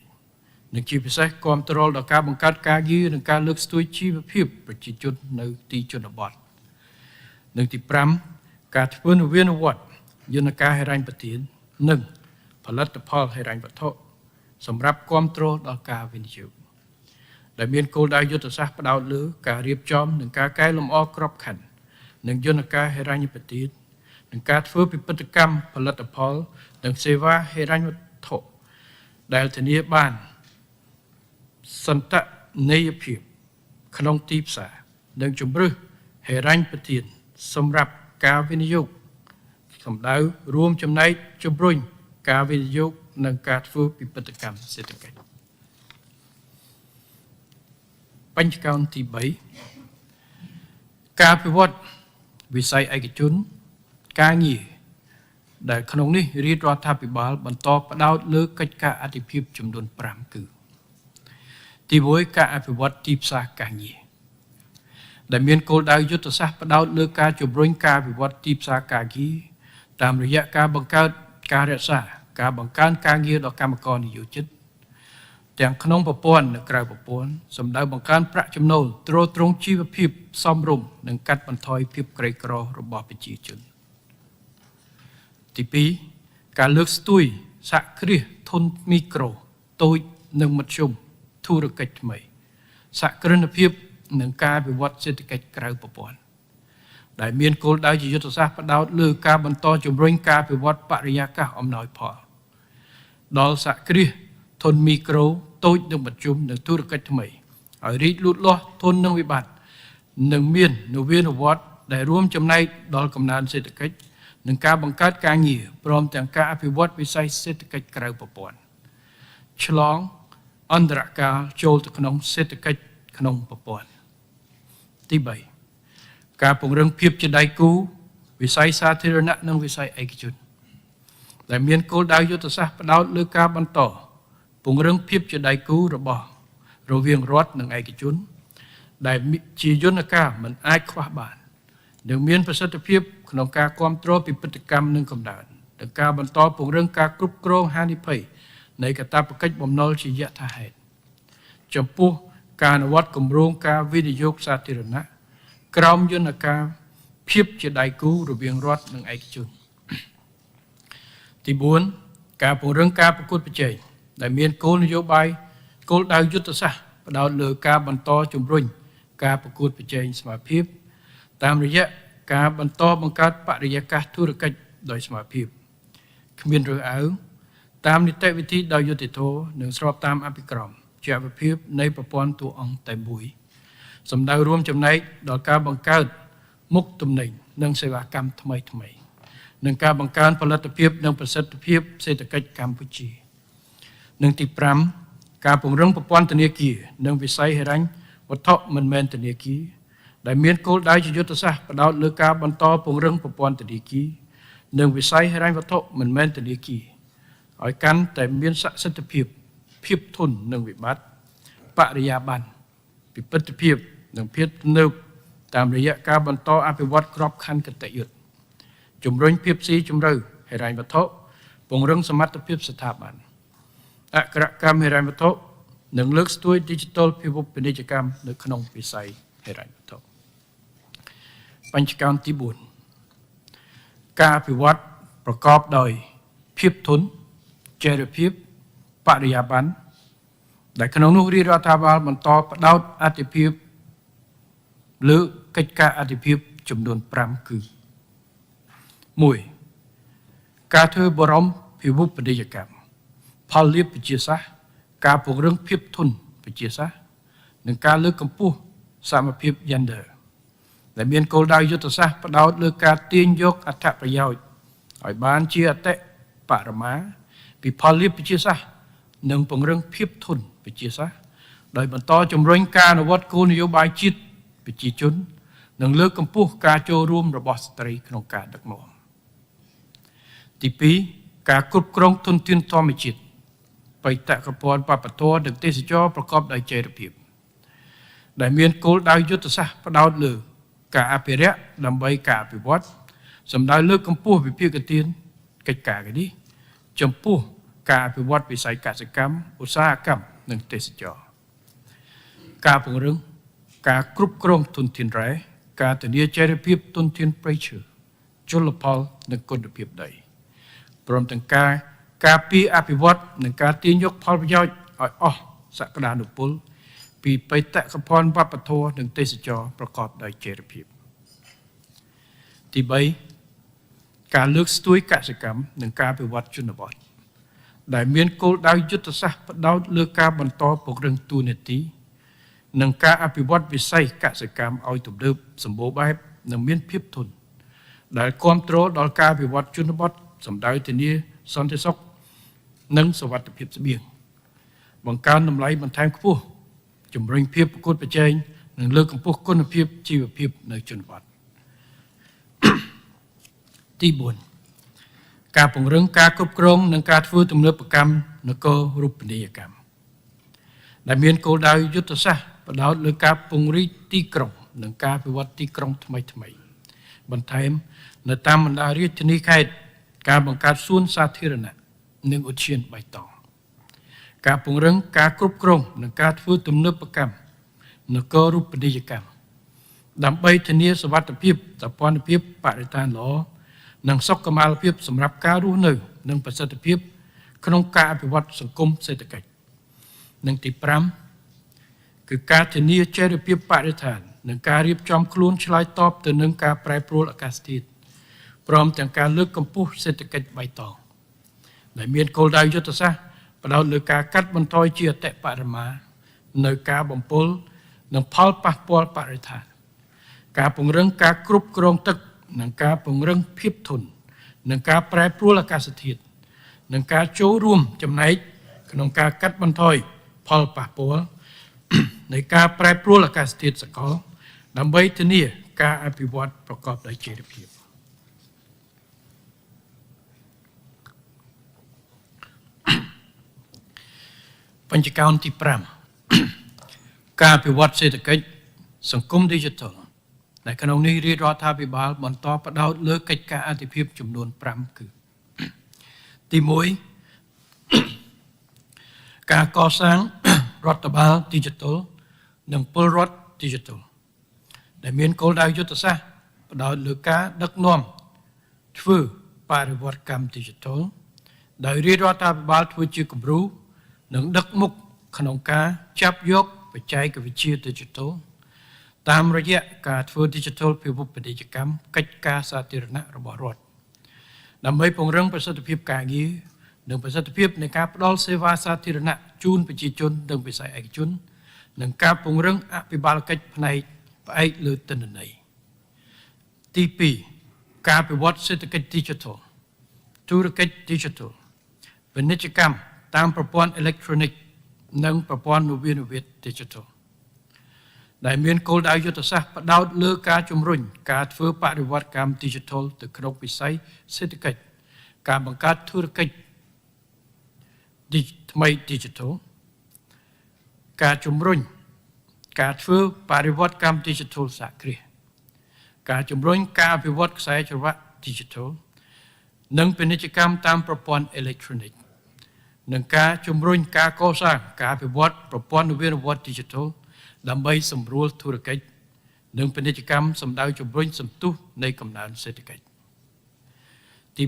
និងជាពិសេសគាំទ្រដល់ការបង្កើតការងារនិងការលើកស្ទួយជីវភាពប្រជាជននៅទីជនបទនិងទី5ការធ្វើនវានុវត្តន៍យន្តការហិរញ្ញប្បទាននិងផលិតផលហិរញ្ញវត្ថុសម្រាប់គាំទ្រដល់ការវិនិយោគដែលមានគោលដៅយុទ្ធសាស្ត្រផ្ដោតលើការរៀបចំនិងការកែលម្អក្របខ័ណ្ឌនិងយន្តការហិរញ្ញប្បទាននិងការធ្វើពិពិធកម្មផលិតផលនិងសេវាហិរញ្ញវត្ថុដែលធានាបានសន្តិនេយភាពក្នុងទីផ្សារនិងជំរើសហិរញ្ញប្បទានសម្រាប់ការវិនិយោគសម្ដៅរួមចំណែកជំរុញការវិនិយោគនិងការធ្វើពិពិធកម្មសេដ្ឋកិច្ចបញ្ចកោណទី3ការអភិវឌ្ឍវិស័យឯកជនការងារដែលក្នុងនេះរាជរដ្ឋាភិបាលបន្តផ្ដោតលើកិច្ចការអាទិភាពចំនួន5គឺទី1ការអភិវឌ្ឍទីផ្សារការងារដែលមានគោលដៅយុទ្ធសាស្ត្រផ្ដោតលើការជំរុញការអភិវឌ្ឍទីផ្សារការងារតាមរយៈការបង្កើតការរក្សាការបង្កើនការងារដល់កម្មករនិយោជិតទាំងក្នុងប្រព័ន្ធនិងក្រៅប្រព័ន្ធសម្ដៅបង្កើនប្រាក់ចំណូលទ្រទ្រង់ជីវភាពសមរម្យនិងកាត់បន្ថយភាពក្រីក្ររបស់ប្រជាជនទី2ការលើកស្ទួយសហគ្រាសធុនមីក្រូតូចនិងមធ្យមធុរកិច្ចថ្មីសហគ្រិនភាពនិងការអភិវឌ្ឍសេដ្ឋកិច្ចក្រៅប្រព័ន្ធដែលមានគោលដៅជាយុទ្ធសាស្ត្រផ្ដោតលើការបន្តជំរុញការអភិវឌ្ឍបរិយាកាសអំណោយផល ដល់សហគ្រាសធនមីក្រូតូចនិងមធ្យមនិងធុរកិច្ចថ្មីឲ្យរីកលូតលាស់ធន់នឹងវិបត្តិនិងមាននវានុវត្តន៍ដែលរួមចំណែកដល់កំណើនសេដ្ឋកិច្ចនិងការបង្កើតការងារព្រមទាំងការអភិវឌ្ឍវិស័យសេដ្ឋកិច្ចក្រៅប្រព័ន្ធឆ្លងអន្តរកាលចូលទៅក្នុងសេដ្ឋកិច្ចក្នុងប្រព័ន្ធទី3ការពង្រឹងភាពជាដៃគូវិស័យសាធារណៈនិងវិស័យឯកជនដែលមានគោលដៅយុទ្ធសាស្ត្រផ្ដោតលើការបន្តពង្រឹងភាពជាដៃគូរបស់រវាងរដ្ឋនិងឯកជនដែលជាយន្តការមិនអាចខ្វះបាននិងមានប្រសិទ្ធភាពក្នុងការគ្រប់គ្រងពីព្រឹត្តិកម្មនិងកម្ដៅនិងការបន្តពង្រឹងការគ្រប់គ្រងហានិភ័យនៃកាតព្វកិច្ចបំណុលជាយថាហេតុចំពោះការអនុវត្តគម្រោងការវិនិយោគសាធារណៈក្រោមយន្តការភាពជាដៃគូរវាងរដ្ឋនិងឯកជនទី4ការពង្រឹងការប្រកួតប្រជែងដែលមានគោលនយោបាយគោលដៅយុទ្ធសាស្ត្រផ្ដោតលើការបន្តជំរុញការប្រកួតប្រជែងស្មើភាពតាមរយៈការបន្តបង្កើតបរិយាកាសធុរកិច្ចដោយស្មើភាពគ្មានរើសអើងតាមនីតិវិធីដោយយុត្តិធម៌និងស្របតាមអភិក្រមជាអភិភាពនៃប្រព័ន្ធតួអង្គតែមួយសម្ដៅរួមចំណែកដល់ការបង្កើតមុខទំនិញនិងសេវាកម្មថ្មីនិងការបង្កើនផលិតភាពនិងប្រសិទ្ធភាពសេដ្ឋកិច្ចកម្ពុជានិងទី5ការពង្រឹងប្រព័ន្ធធនាគារនិងវិស័យហិរញ្ញវត្ថុមិនមែនធនាគារដែលមានគោលដៅជាយុទ្ធសាស្ត្រផ្ដោតលើការបន្តពង្រឹងប្រព័ន្ធធនាគារនិងវិស័យហិរញ្ញវត្ថុមិនមែនធនាគារឲ្យកាន់តែមានសក្តិភាពធន់នឹងវិបត្តិបរិយាបន្នពិពិធភាពនិងភាពទំនើបតាមរយៈការបន្តអភិវឌ្ឍក្របខ័ណ្ឌគតិយុត្តជំរុញភាពស៊ីជម្រៅហិរញ្ញវត្ថុពង្រឹងសមត្ថភាពស្ថាប័នអក្សរកម្មហិរញ្ញវត្ថុនិងលើកស្ទួយ Digital ភាវូបនីយកម្មនៅក្នុងវិស័យហិរញ្ញវត្ថុបញ្ចកោណទី4ការអភិវឌ្ឍប្រកបដោយភាពធន់ចីរភាពបរិយាបន្នដែលក្នុងនោះរាជរដ្ឋាភិបាលបន្តផ្ដោតអាទិភាពលើកិច្ចការអាទិភាពចំនួន5គឺ1ការធ្វើបរមភាវូបនីយកម្មផលលាភវិទ្យាសាស្ត្រការពង្រឹងភាពធន់វិទ្យាសាស្ត្រនិងការលើកកម្ពស់សមភាព Gender ដែលមានគោលដៅយុទ្ធសាស្ត្រផ្ដោតលើការទាញយកអត្ថប្រយោជន៍ឲ្យបានជាអតិបរមាពីផលលាភវិទ្យាសាស្ត្រនិងពង្រឹងភាពធន់វិទ្យាសាស្ត្រដោយបន្តជំរុញការអនុវត្តគោលនយោបាយជាតិប្រជាជននិងលើកកម្ពស់ការចូលរួមរបស់ស្ត្រីក្នុងការដឹកនាំទី2ការគ្រប់គ្រងធនធានធម្មជាតិបេតិកភណ្ឌវប្បធម៌និងទេសចរណ៍ប្រកបដោយចីរភាពដែលមានគោលដៅយុទ្ធសាស្ត្រផ្ដោតលើការអភិរក្សដើម្បីការអភិវឌ្ឍសម្ដៅលើកកម្ពស់វិភាគទានកិច្ចការនេះចំពោះការអភិវឌ្ឍវិស័យកសិកម្មឧស្សាហកម្មនិងទេសចរណ៍ការពង្រឹងការគ្រប់គ្រងធនធានរ៉ែការធានាចីរភាពធនធានព្រៃឈើជលផលនិងគុណភាពដីព្រមទាំងការពារអភិវឌ្ឍនិងការទាញយកផលប្រយោជន៍ឲ្យអស់សក្តានុពលពីបេតិកភណ្ឌវប្បធម៌និងទេសចរណ៍ប្រកបដោយចីរភាពទី3ការលើកស្ទួយកសិកម្មនិងការអភិវឌ្ឍជនបទដែលមានគោលដៅយុទ្ធសាស្ត្រផ្ដោតលើការបន្តពង្រឹងទូនាទីនិងការអភិវឌ្ឍវិស័យកសិកម្មឲ្យទំនើបសម្បូរបែបនិងមានភាពធន់ដែលគ្រប់គ្រងដល់ការអភិវឌ្ឍជនបទសម្ដៅធានាសន្តិសុខនិងសុវត្ថិភាពស្បៀងបង្កើនតម្លៃបន្ថែមខ្ពស់ជំរុញភាពប្រកួតប្រជែងនិងលើកកម្ពស់គុណភាពជីវភាពនៅជនបទទី4ការពង្រឹងការគ្រប់គ្រងនិងការធ្វើទំនើបកម្មនគររូបនីយកម្មដែលមានគោលដៅយុទ្ធសាស្ត្រផ្ដោតលើការពង្រីកទីក្រុងនិងការអភិវឌ្ឍទីក្រុងថ្មីបន្ថែមនៅតាមបណ្ដារាជធានីខេត្តការបង្កើតសួនសាធារណៈនិងឧទ្យានបៃតងការពង្រឹងការគ្រប់គ្រងនិងការធ្វើទំនើបកម្មនគររូបនីយកម្មដើម្បីធានាសុវត្ថិភាពសោភ័ណភាពបរិស្ថានល្អនិងសុខុមាលភាពសម្រាប់ការរស់នៅនិងប្រសិទ្ធភាពក្នុងការអភិវឌ្ឍសង្គមសេដ្ឋកិច្ចនិងទី5គឺការធានាចីរភាពបរិស្ថាននិងការរៀបចំខ្លួនឆ្លើយតបទៅនឹងការប្រែប្រួលអាកាសធាតុព្រមទាំងការលើកកម្ពស់សេដ្ឋកិច្ចបៃតង ដែលមានគោលដៅយុទ្ធសាស្ត្រផ្ដោតលើការកាត់បន្ថយជាអតិបរមានៅការបំពុលនិងផលប៉ះពាល់បរិស្ថានការពង្រឹងការគ្រប់គ្រងទឹកនិងការពង្រឹងភាពធន់និងការប្រែប្រួលអាកាសធាតុនិងការចូលរួមចំណែកក្នុងការកាត់បន្ថយផលប៉ះពាល់នៃការប្រែប្រួលអាកាសធាតុសកលដើម្បីធានាការអភិវឌ្ឍប្រកបដោយចីរភាពបញ្ចកោណទី5ការអភិវឌ្ឍសេដ្ឋកិច្ចសង្គម Digital ដែលក្នុងនេះរាជរដ្ឋាភិបាលបន្តផ្ដោតលើកិច្ចការអាទិភាពចំនួន5គឺទី1ការកសាងរដ្ឋបាល Digital និងពលរដ្ឋ Digital ដែលមានគោលដៅយុទ្ធសាស្ត្រផ្ដោតលើការដឹកនាំធ្វើបរិវត្តកម្ម Digital ដោយរាជរដ្ឋាភិបាលធ្វើជាគំរូនិងដឹកមុខក្នុងការចាប់យកបច្ចេកវិទ្យា Digital តាមរយៈការធ្វើ Digital ពិភពពាណិជ្ជកម្មកិច្ចការសាធារណៈរបស់រដ្ឋដើម្បីពង្រឹងប្រសិទ្ធភាពការងារនិងប្រសិទ្ធភាពនៃការផ្តល់សេវាសាធារណៈជូនប្រជាជននិងវិស័យឯកជននិងការពង្រឹងអភិបាលកិច្ចផ្នែកផ្អែកលើទិន្នន័យទី2ការអភិវឌ្ឍសេដ្ឋកិច្ច Digital ទូរកិច្ច Digital ពាណិជ្ជកម្មតាមប្រព័ន្ធអេឡិចត្រូនិកនិងប្រព័ន្ធនវានុវេសន៍ Digital ដែលមានគោលដៅយុទ្ធសាស្ត្រផ្ដោតលើការជំរុញការធ្វើបរិវត្តកម្ម Digital ទៅក្នុងវិស័យសេដ្ឋកិច្ចការបង្កើតធុរកិច្ចថ្មី Digital ការជំរុញការធ្វើបរិវត្តកម្ម Digital សហគ្រាសការជំរុញការអភិវឌ្ឍខ្សែច្រវាក់ Digital និងពាណិជ្ជកម្មតាមប្រព័ន្ធអេឡិចត្រូនិកនិងការជំរុញការកសាងការអភិវឌ្ឍប្រព័ន្ធនវានុវត្តន៍ Digital ដើម្បីសម្រួលធុរកិច្ចនិងពាណិជ្ជកម្មសម្ដៅជំរុញសន្ទុះនៃកំណើនសេដ្ឋកិច្ចទី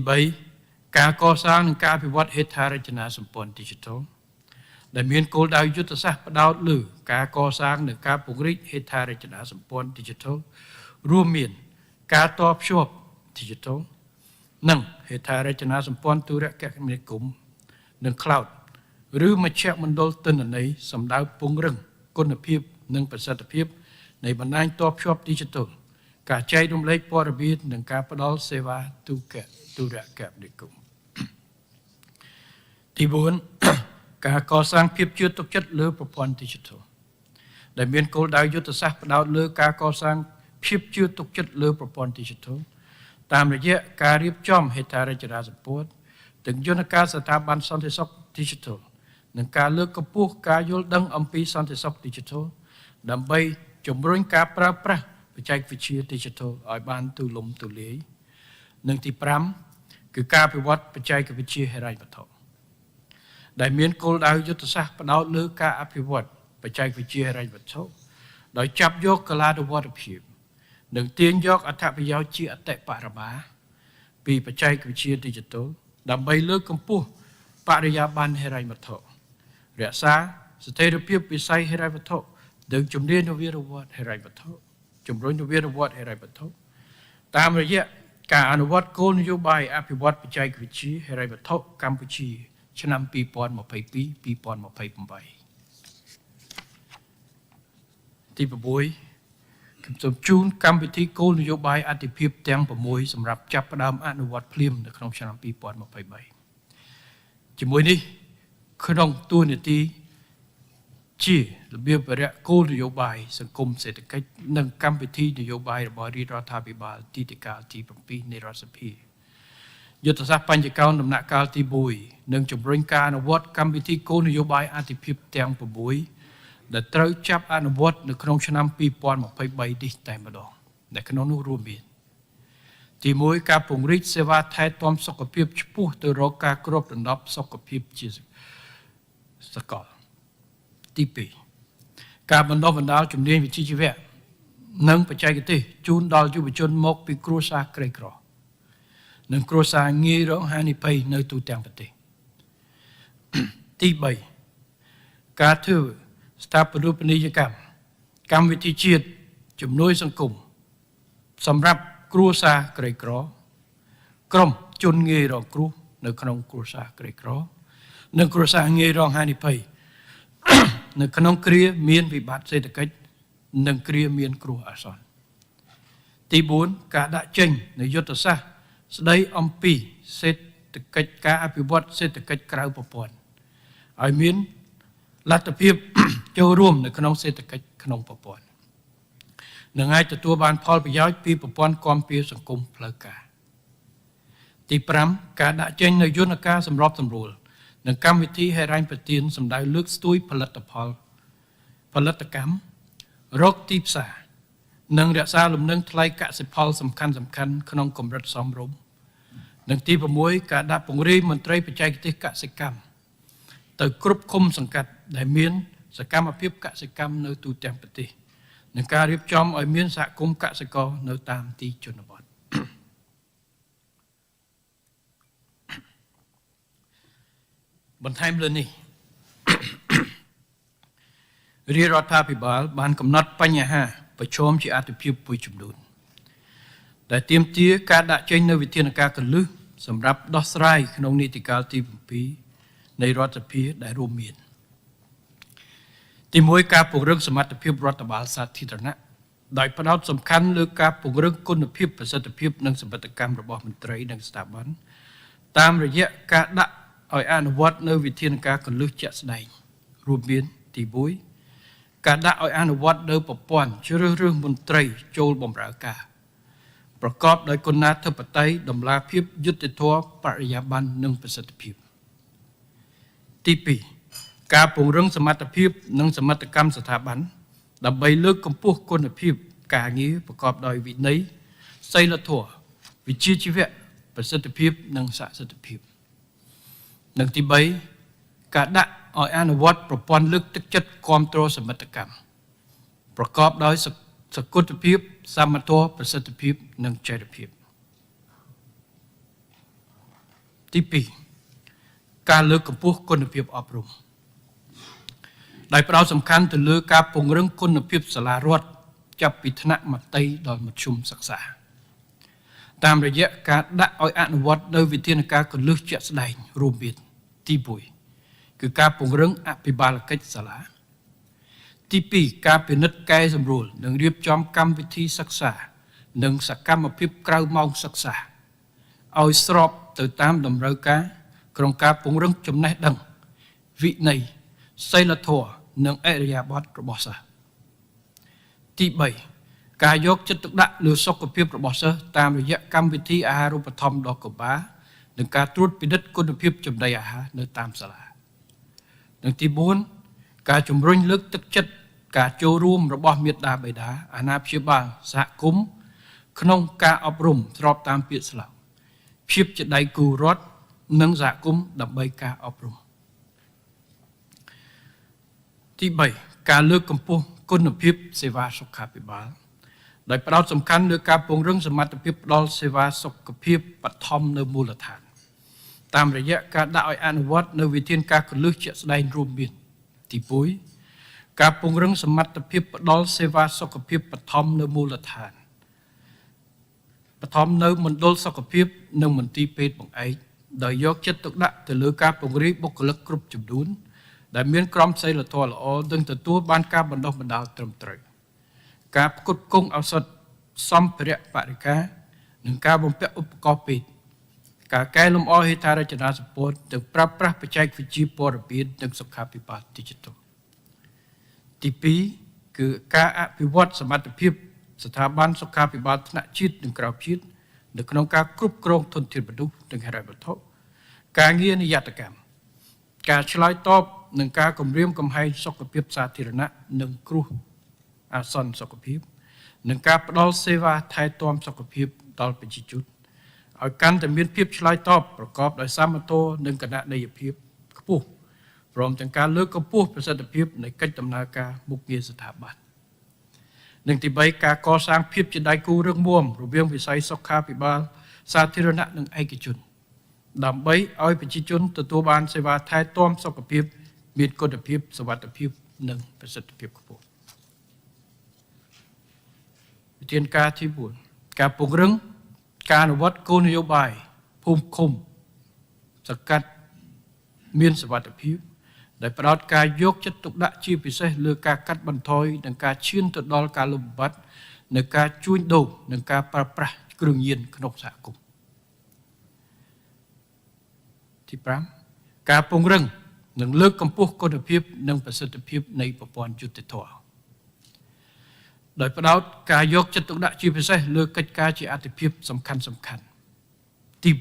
3ការកសាងនិងការអភិវឌ្ឍហេដ្ឋារចនាសម្ព័ន្ធ Digital ដែលមានគោលដៅយុទ្ធសាស្ត្រផ្ដោតលើការកសាងនិងការពង្រីកហេដ្ឋារចនាសម្ព័ន្ធ Digital រួមមានការតភ្ជាប់ Digital និងហេដ្ឋារចនាសម្ព័ន្ធទូរគមនាគមន៍និង Cloud ឬមជ្ឈមណ្ឌលទិន្នន័យសម្ដៅពង្រឹងគុណភាពនិងប្រសិទ្ធភាពនៃបណ្ដាញតភ្ជាប់ Digital ការចែករំលែកព័ត៌មាននិងការផ្ដល់សេវាទូរគមនាគមន៍ទី4ការកសាងភាពជឿទុកចិត្តលើប្រព័ន្ធ Digital ដែលមានគោលដៅយុទ្ធសាស្ត្រផ្ដោតលើការកសាងភាពជឿទុកចិត្តលើប្រព័ន្ធ Digital តាមរយៈការរៀបចំហេដ្ឋារចនាសម្ព័ន្ធទាំងយន្តការស្ថាប័នសន្តិសុខ Digital និងការលើកកម្ពស់ការយល់ដឹងអំពីសន្តិសុខ Digital ដើម្បីជំរុញការប្រើប្រាស់បច្ចេកវិទ្យា Digital ឲ្យបានទូលំទូលាយនិងទី5គឺការអភិវឌ្ឍបច្ចេកវិទ្យាហិរញ្ញវត្ថុដែលមានគោលដៅយុទ្ធសាស្ត្រផ្ដោតលើការអភិវឌ្ឍបច្ចេកវិទ្យាហិរញ្ញវត្ថុដោយចាប់យកកលានុវត្តភាពនិងទាញយកអត្ថប្រយោជន៍ជាអតិបរមាពីបច្ចេកវិទ្យា Digital ដើម្បីលើកកម្ពស់បរិយាបន្នហិរញ្ញវត្ថុរក្សាស្ថិរភាពវិស័យហិរញ្ញវត្ថុនិងជំនាញនវានុវត្តន៍ហិរញ្ញវត្ថុជំរុញនវានុវត្តន៍ហិរញ្ញវត្ថុតាមរយៈការអនុវត្តគោលនយោបាយអភិវឌ្ឍបច្ចេកវិទ្យាហិរញ្ញវត្ថុកម្ពុជាឆ្នាំ2022-2028ទី6ខ្ញុំសូមជូនកម្មវិធីគោលនយោបាយអាទិភាពទាំង6សម្រាប់ចាប់ផ្ដើមអនុវត្តភ្លាមនៅក្នុងឆ្នាំ2023ជាមួយនេះក្នុងទួលនីតិជារបៀបវរៈគោលនយោបាយសង្គមសេដ្ឋកិច្ចនិងកម្មវិធីនយោបាយរបស់រាជរដ្ឋាភិបាលទី7នៃរដ្ឋសភាយុទ្ធសាស្ត្របញ្ចកោណដំណាក់កាលទី1និងជំរុញការអនុវត្តកម្មវិធីគោលនយោបាយអាទិភាពទាំង6ដែលត្រូវចាប់អនុវត្តនៅក្នុងឆ្នាំ2023នេះតែម្ដងដែលក្នុងនោះរួមមានទី1ការពង្រីកសេវាថែទាំសុខភាពឆ្ពោះទៅរកការគ្របដណ្ដប់សុខភាពជាសកលទី2ការបណ្ដុះបណ្ដាលជំនាញវិជ្ជាជីវៈនិងបច្ចេកទេសជូនដល់យុវជនមកពីគ្រួសារក្រីក្រនិងគ្រួសារងាយរងហានិភ័យនៅទូទាំងប្រទេសទី3ការធ្វើស្ថាបនិកកម្មវិធីជាតិជំនួយសង្គមសម្រាប់គ្រួសារក្រីក្រក្រុមជនងាយរងគ្រោះ នៅក្នុងគ្រួសារក្រីក្រនិងគ្រួសារងាយរងហានិភ័យ នៅក្នុងគ្រាមានវិបត្តិសេដ្ឋកិច្ចនិងគ្រាមានគ្រោះអាសន្ន ទី4 ការដាក់ចេញនៃយុទ្ធសាស្ត្រស្ដីអំពីសេដ្ឋកិច្ចការអភិវឌ្ឍសេដ្ឋកិច្ចក្រៅប្រព័ន្ធឲ្យមានលទ្ធភាព ចូលរួមនៅក្នុងសេដ្ឋកិច្ចក្នុងប្រព័ន្ធនឹងអាចទទួលបានផលប្រយោជន៍ពីប្រព័ន្ធគាំពារសង្គមផ្លូវការ ទី5 ការដាក់ចេញនូវយន្តការសម្របសម្រួលនិងកម្មវិធីហិរញ្ញប្បទានសម្ដៅលើកស្ទួយផលិតកម្មរកទីផ្សារនិងរក្សាលំនឹងថ្លៃកសិផលសំខាន់ៗក្នុងកម្រិតសមរម្យនិងទី6 ការដាក់ពង្រាយមន្ត្រីបច្ចេកទេសកសិកម្មទៅគ្រប់ឃុំសង្កាត់ដែលមានសកម្មភាពកសិកម្មនៅទូទាំងប្រទេសនិងការរៀបចំឲ្យមានសហគមន៍កសិករនៅតាមទីជនបទ បន្ថែមលើនេះ រាជរដ្ឋាភិបាលបានកំណត់បញ្ហាប្រឈមជាអាទិភាពមួយចំនួនដែលទាមទារការដាក់ចេញនូវវិធានការគន្លឹះសម្រាប់ដោះស្រាយក្នុងនីតិកាលទី7នៃរដ្ឋសភាដែលរួមមាន ទី1 ការពង្រឹងសមត្ថភាពរដ្ឋបាលសាធារណៈដោយផ្ដោតសំខាន់លើការពង្រឹងគុណភាពប្រសិទ្ធភាពនិងសមត្ថកម្មរបស់មន្ត្រីនិងស្ថាប័នតាមរយៈការដាក់ឲ្យអនុវត្តនៅវិធានការគន្លឹះជាក់ស្ដែងរួមមានទី1 ការដាក់ឲ្យអនុវត្តនៅប្រព័ន្ធជ្រើសរើសមន្ត្រីចូលបម្រើការប្រកបដោយគុណធិបតេយ្យតម្លាភាពយុត្តិធម៌បរិយាបន្ននិងប្រសិទ្ធភាព ទី2 ការពង្រឹងសមត្ថភាពនិងសមត្ថកម្មស្ថាប័នដើម្បីលើកកម្ពស់គុណភាពការងារប្រកបដោយវិន័យសីលធម៌វិជ្ជាជីវៈប្រសិទ្ធភាពនិងសក្តិសិទ្ធភាព និងទី3 ការដាក់ឲ្យអនុវត្តប្រព័ន្ធលើកទឹកចិត្តគាំទ្រសមិទ្ធកម្មប្រកបដោយសកលភាពសមត្ថភាពប្រសិទ្ធភាពនិងចីរភាព ទី2 ការលើកកម្ពស់គុណភាពអប់រំដោយផ្ដោតសំខាន់ទៅលើការពង្រឹងគុណភាពសាលារដ្ឋចាប់ពីថ្នាក់មត្តេយ្យដល់មធ្យមសិក្សាតាមរយៈការដាក់ឲ្យអនុវត្តនៅវិធានការគន្លឹះជាក់ស្ដែងរួមមានទី1 គឺការពង្រឹងអភិបាលកិច្ចសាលា ទី2 ការពិនិត្យកែសម្រួលនិងរៀបចំកម្មវិធីសិក្សានិងសកម្មភាពក្រៅម៉ោងសិក្សាឲ្យស្របទៅតាមតម្រូវការក្នុងការពង្រឹងចំណេះដឹងវិន័យសីលធម៌និងអរិយាប័ត្ររបស់សិស្ស ទី3 ការយកចិត្តទុកដាក់លើសុខភាពរបស់សិស្សតាមរយៈកម្មវិធីអាហារូបត្ថម្ភដ៏កបានិងការត្រួតពិនិត្យគុណភាពចំណីអាហារនៅតាមសាលា និងទី4 ការជំរុញលើកទឹកចិត្តការចូលរួមរបស់មាតាបិតាអាណាព្យាបាលសហគមន៍ក្នុងការអប់រំស្របតាមពាក្យស្លោកភាពជាដៃគូរដ្ឋនិងសហគមន៍ដើម្បីការអប់រំ ទី3 ការលើកកម្ពស់គុណភាពសេវាសុខាភិបាលដោយផ្ដោតសំខាន់លើការពង្រឹងសមត្ថភាពផ្ដល់សេវាសុខភាពបឋមនៅមូលដ្ឋានតាមរយៈការដាក់ឲ្យអនុវត្តនៅវិធានការគន្លឹះជាក់ស្ដែងរួមមានទី1 ការពង្រឹងសមត្ថភាពផ្ដល់សេវាសុខភាពបឋមនៅមូលដ្ឋានបឋមនៅមណ្ឌលសុខភាពនិងមន្ទីរពេទ្យបង្អែកដោយយកចិត្តទុកដាក់ទៅលើការពង្រីកបុគ្គលិកគ្រប់ចំនួនដែលមានក្រមសីលធម៌ល្អនិងទទួលបានការបណ្ដុះបណ្ដាលត្រឹមត្រូវការផ្គត់ផ្គង់ឱសថសម្ភារៈបរិក្ខារនិងការបំពាក់ឧបករណ៍ពេទ្យការកែលម្អហេដ្ឋារចនាសម្ព័ន្ធនិងប្រើប្រាស់បច្ចេកវិទ្យាព័ត៌មាននិងសុខាភិបាល Digital ទី2 គឺការអភិវឌ្ឍសមត្ថភាពស្ថាប័នសុខាភិបាលថ្នាក់ជាតិនិងក្រៅជាតិនៅក្នុងការគ្រប់គ្រងធនធានមនុស្សនិងហិរញ្ញវត្ថុការងារនិយត្តកម្មការឆ្លើយតបនឹងការគម្រាមកំហែងសុខភាពសាធារណៈនិងគ្រោះអាសន្នសុខភាពនិងការផ្ដល់សេវាថែទាំសុខភាពដល់ប្រជាជនឲ្យកាន់តែមានភាពឆ្លើយតបប្រកបដោយសមត្ថភាពនិងគណនេយ្យភាពខ្ពស់ព្រមទាំងការលើកកម្ពស់ប្រសិទ្ធភាពនៃកិច្ចដំណើរការមុខងារស្ថាប័ននិងទី3ការកសាងភាពជាដៃគូរឹងមាំរវាងវិស័យសុខាភិបាលសាធារណៈនិងឯកជនដើម្បីឲ្យប្រជាជនទទួលបានសេវាថែទាំសុខភាពមានគុណភាពសុវត្ថិភាពនិងប្រសិទ្ធភាពខ្ពស់វិធានការទី4ការពង្រឹងការអនុវត្តគោលនយោបាយភូមិឃុំ សកាត់មានសវត្ថិភាពដែលផ្ដោតការយកចិត្តទុកដាក់ជាពិសេសលើការកាត់បន្ថយនិងការឈានទៅដល់ការលុបបំបាត់នៅការជួញដូរនិងការប្រើប្រាស់គ្រឿងញៀនក្នុងសហគមន៍ទី5ការពង្រឹងនិងលើកកម្ពស់គុណភាពនិងប្រសិទ្ធភាពនៃប្រព័ន្ធយុត្តិធម៌ដោយផ្ដោតការយកចិត្តទុកដាក់ជាពិសេសលើកិច្ចការជាអាទិភាពសំខាន់ទី